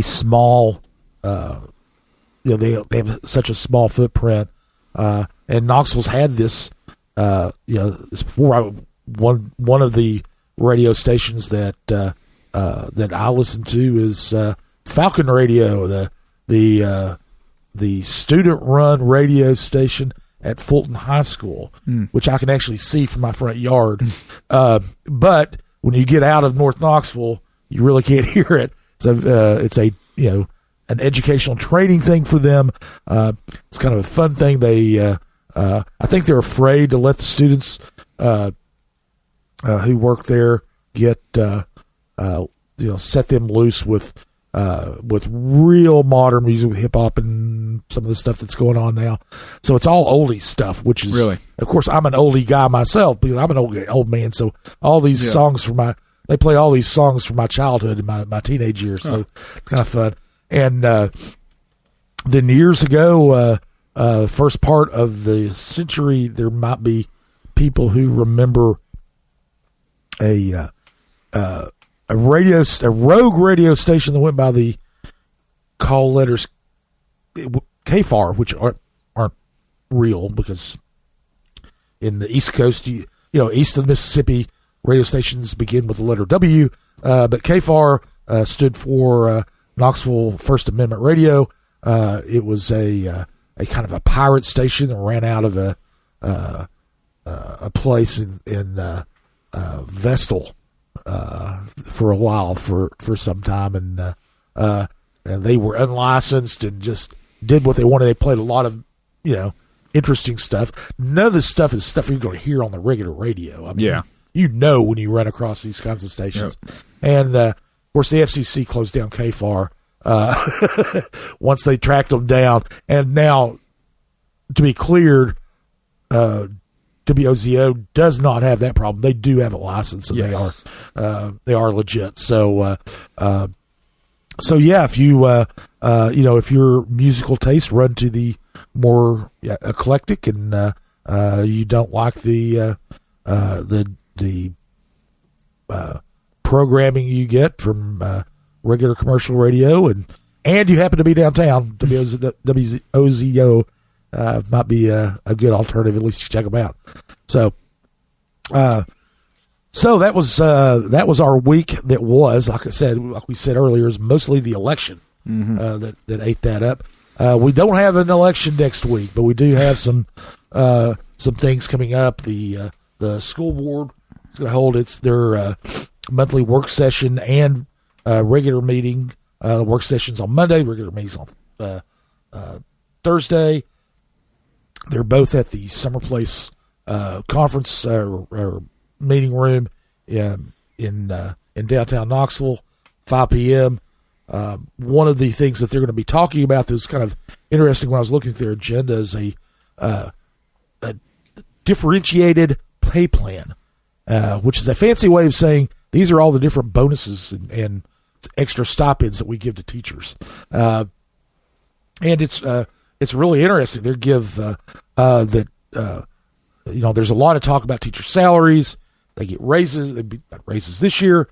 small, they have such a small footprint, and Knoxville's had this, this before. One of the radio stations that I listen to is Falcon Radio, the student-run radio station at Fulton High School, which I can actually see from my front yard. But when you get out of North Knoxville, you really can't hear it. It's an educational training thing for them. It's kind of a fun thing. I think they're afraid to let the students who work there get set them loose with real modern music, with hip hop and some of the stuff that's going on now. So it's all oldie stuff, which is really, of course, I'm an oldie guy myself, but I'm an old man. So all these songs they play all these songs from my childhood and my teenage years. So it's kind of fun. And then years ago, first part of the century, there might be people who remember a rogue radio station that went by the call letters KFAR, which aren't real, because in the East Coast, east of the Mississippi, radio stations begin with the letter W, but KFAR stood for Knoxville First Amendment Radio. It was a kind of a pirate station that ran out of a place in Vestal for a while, for some time, and they were unlicensed and just did what they wanted. They played a lot of interesting stuff. None of this stuff is stuff you're going to hear on the regular radio. I mean, when you run across these kinds of stations. Yep. And of course the FCC closed down KFAR once they tracked them down, and now, to be cleared, WOZO does not have that problem. They do have a license, and they are legit. So if you if your musical taste run to the more eclectic, and you don't like the programming you get from regular commercial radio, and you happen to be downtown, WOZO might be a good alternative. At least you check them out. So that was our week. That was, like we said earlier, is mostly the election that ate that up. We don't have an election next week, but we do have some things coming up. The school board is going to hold their monthly work session and regular meeting. Work sessions on Monday, regular meetings on Thursday. They're both at the Summer Place conference or meeting room in downtown Knoxville, 5 p.m. One of the things that they're going to be talking about that was kind of interesting when I was looking at their agenda is a differentiated pay plan, which is a fancy way of saying these are all the different bonuses and extra stipends that we give to teachers. And it's really interesting. They give there's a lot of talk about teacher salaries. They get raises. They got raises this year,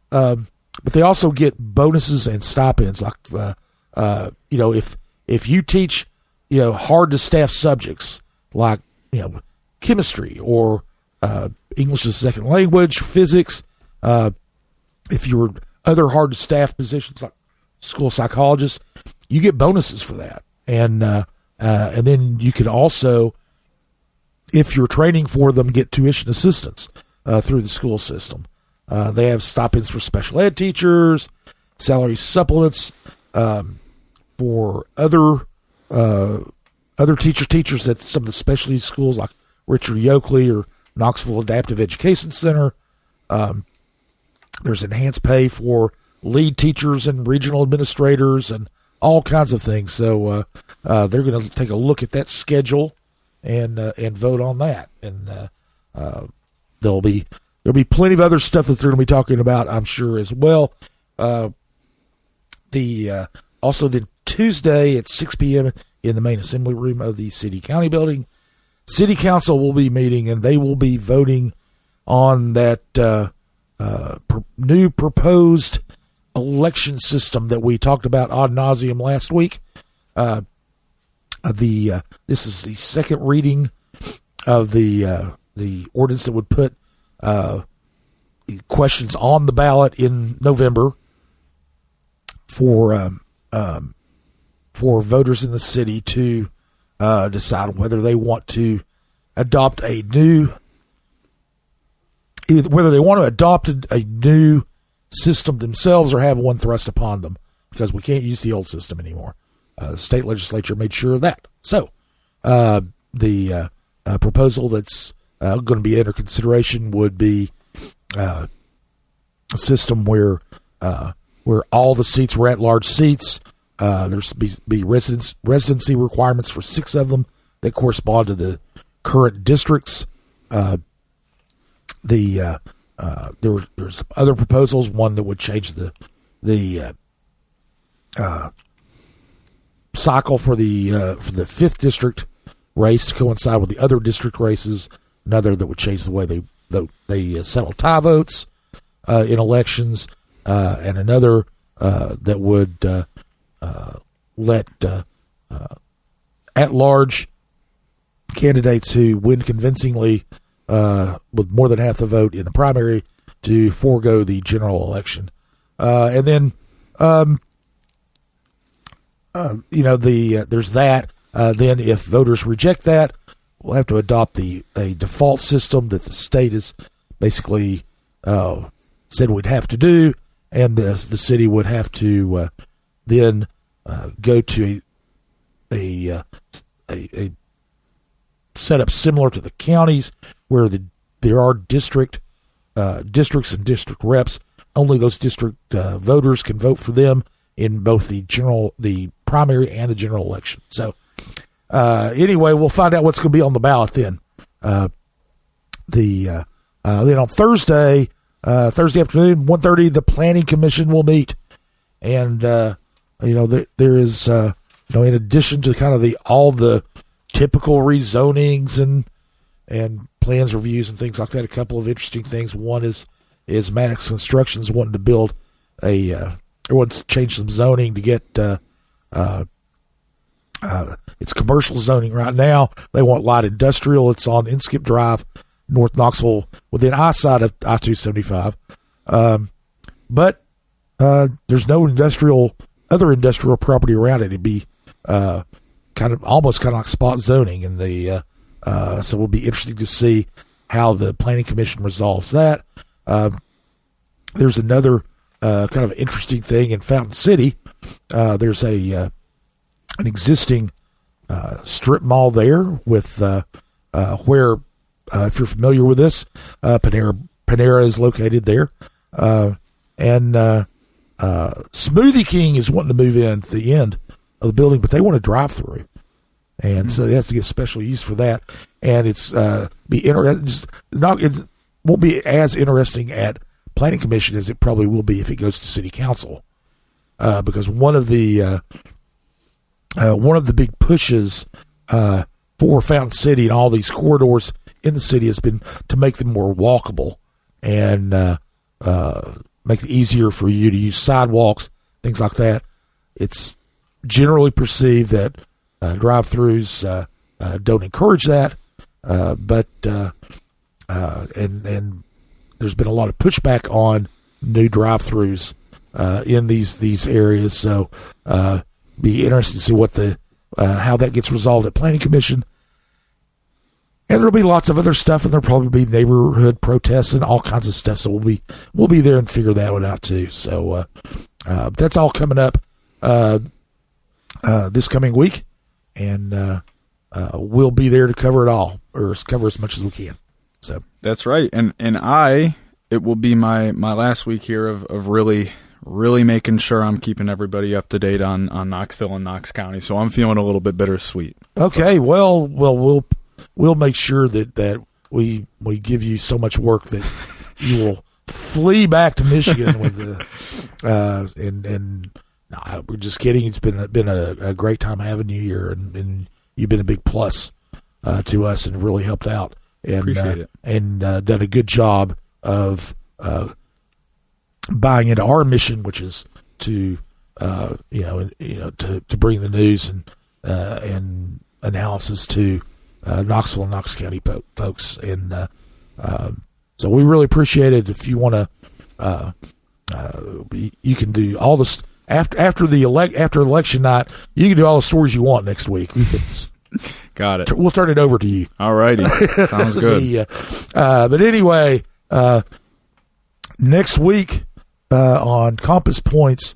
but they also get bonuses and stipends. Like if you teach hard to staff subjects like chemistry or English as a second language, physics. If you're other hard to staff positions like school psychologist, you get bonuses for that. And then you can also, if you're training for them, get tuition assistance through the school system. They have stipends for special ed teachers, salary supplements for other teachers at some of the specialty schools like Richard Yoakley or Knoxville Adaptive Education Center. There's enhanced pay for lead teachers and regional administrators and all kinds of things. So they're going to take a look at that schedule and vote on that. And there'll be plenty of other stuff that they're going to be talking about, I'm sure, as well. Also then Tuesday at 6 p.m. in the main assembly room of the City County building, City Council will be meeting, and they will be voting on that new proposed election system that we talked about ad nauseum last week. This is the second reading of the ordinance that would put questions on the ballot in November for voters in the city to decide whether they want to adopt a new system themselves or have one thrust upon them, because we can't use the old system anymore. The state legislature made sure of that. So the proposal that's going to be under consideration would be a system where all the seats were at-large seats. There's be residency requirements for 6 of them that correspond to the current districts. There's other proposals. One that would change the cycle for the 5th district race to coincide with the other district races. Another that would change the way they vote. They settle tie votes in elections, and another that would let at-large candidates who win convincingly with more than half the vote in the primary to forego the general election. And then, there's that. Then if voters reject that, we'll have to adopt a default system that the state has basically said we'd have to do, and the city would have to then go to a setup similar to the counties, where there are districts and district reps. Only those district voters can vote for them in both the primary and the general election. So anyway, we'll find out what's going to be on the ballot then. Then on Thursday afternoon, 1:30, the Planning Commission will meet, and there is in addition to kind of all the typical rezonings and plans reviews and things like that, a couple of interesting things. One is Maddox Construction's wanting to build wants to change some zoning to get it's commercial zoning right now. They want light industrial. It's on Inskip Drive, North Knoxville, within eyesight of I-275. But there's no other industrial property around it. It'd be almost kind of like spot zoning, and so it'll be interesting to see how the Planning Commission resolves that. There's another kind of interesting thing in Fountain City. There's an existing strip mall there with where, if you're familiar with this, Panera is located there, and Smoothie King is wanting to move in at the end of the building, but they want a drive-through, and so they have to get special use for that. And it's be interesting. It won't be as interesting at Planning Commission as it probably will be if it goes to City Council, because one of the big pushes for Fountain City and all these corridors in the city has been to make them more walkable and make it easier for you to use sidewalks, things like that. It's generally perceived that drive-throughs don't encourage that. But there's been a lot of pushback on new drive-throughs in these areas. So be interesting to see what how that gets resolved at Planning Commission. And there'll be lots of other stuff, and there'll probably be neighborhood protests and all kinds of stuff. So we'll be there and figure that one out too. So that's all coming up this coming week, and we'll be there to cover it all, or cover as much as we can. So that's right, and it will be my last week here of really making sure I'm keeping everybody up to date on Knoxville and Knox County. So I'm feeling a little bit bittersweet. Okay, well we'll make sure that we give you so much work that you will flee back to Michigan with and no, we're just kidding. It's been a great time having you here, and you've been a big plus to us and really helped out. And, appreciate it. And done a good job of buying into our mission, which is to to bring the news and analysis to Knoxville and Knox County folks, and so we really appreciate it. If you want to, you can do all this after election night. You can do all the stories you want next week. Got it. We'll turn it over to you. All righty, sounds good. But anyway, next week on Compass Points,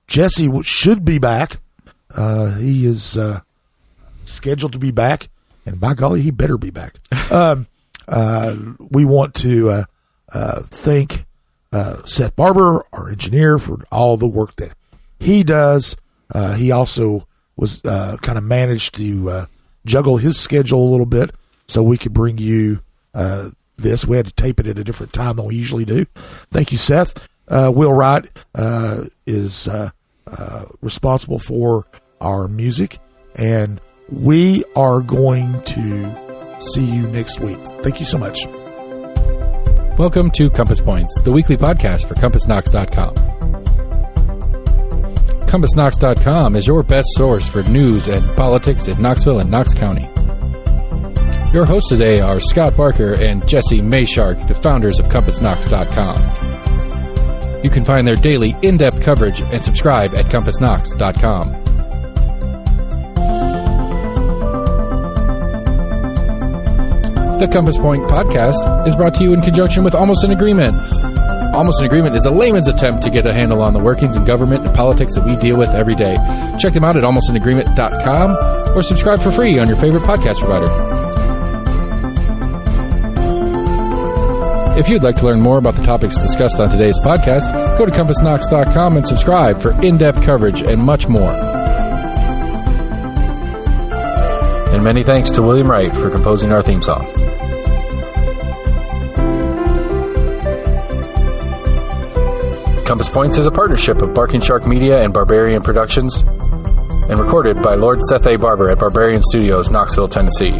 Jesse should be back. He is scheduled to be back, and by golly, he better be back. We want to thank Seth Barber, our engineer, for all the work that he does. He also was kind of managed to juggle his schedule a little bit so we could bring you this. We had to tape it at a different time than we usually do. Thank you, Seth. Will Wright is responsible for our music, and we are going to see you next week. Thank you so much. Welcome to Compass Points, the weekly podcast for CompassKnox.com. CompassKnox.com is your best source for news and politics in Knoxville and Knox County. Your hosts today are Scott Barker and Jesse Mayshark, the founders of CompassKnox.com. You can find their daily in-depth coverage and subscribe at CompassKnox.com. The Compass Point podcast is brought to you in conjunction with Almost an Agreement. Almost an Agreement is a layman's attempt to get a handle on the workings in government and politics that we deal with every day. Check them out at almostanagreement.com or subscribe for free on your favorite podcast provider. If you'd like to learn more about the topics discussed on today's podcast, go to CompassKnox.com and subscribe for in-depth coverage and much more. And many thanks to William Wright for composing our theme song. Compass Points is a partnership of Barking Shark Media and Barbarian Productions, and recorded by Lord Seth A. Barber at Barbarian Studios, Knoxville, Tennessee.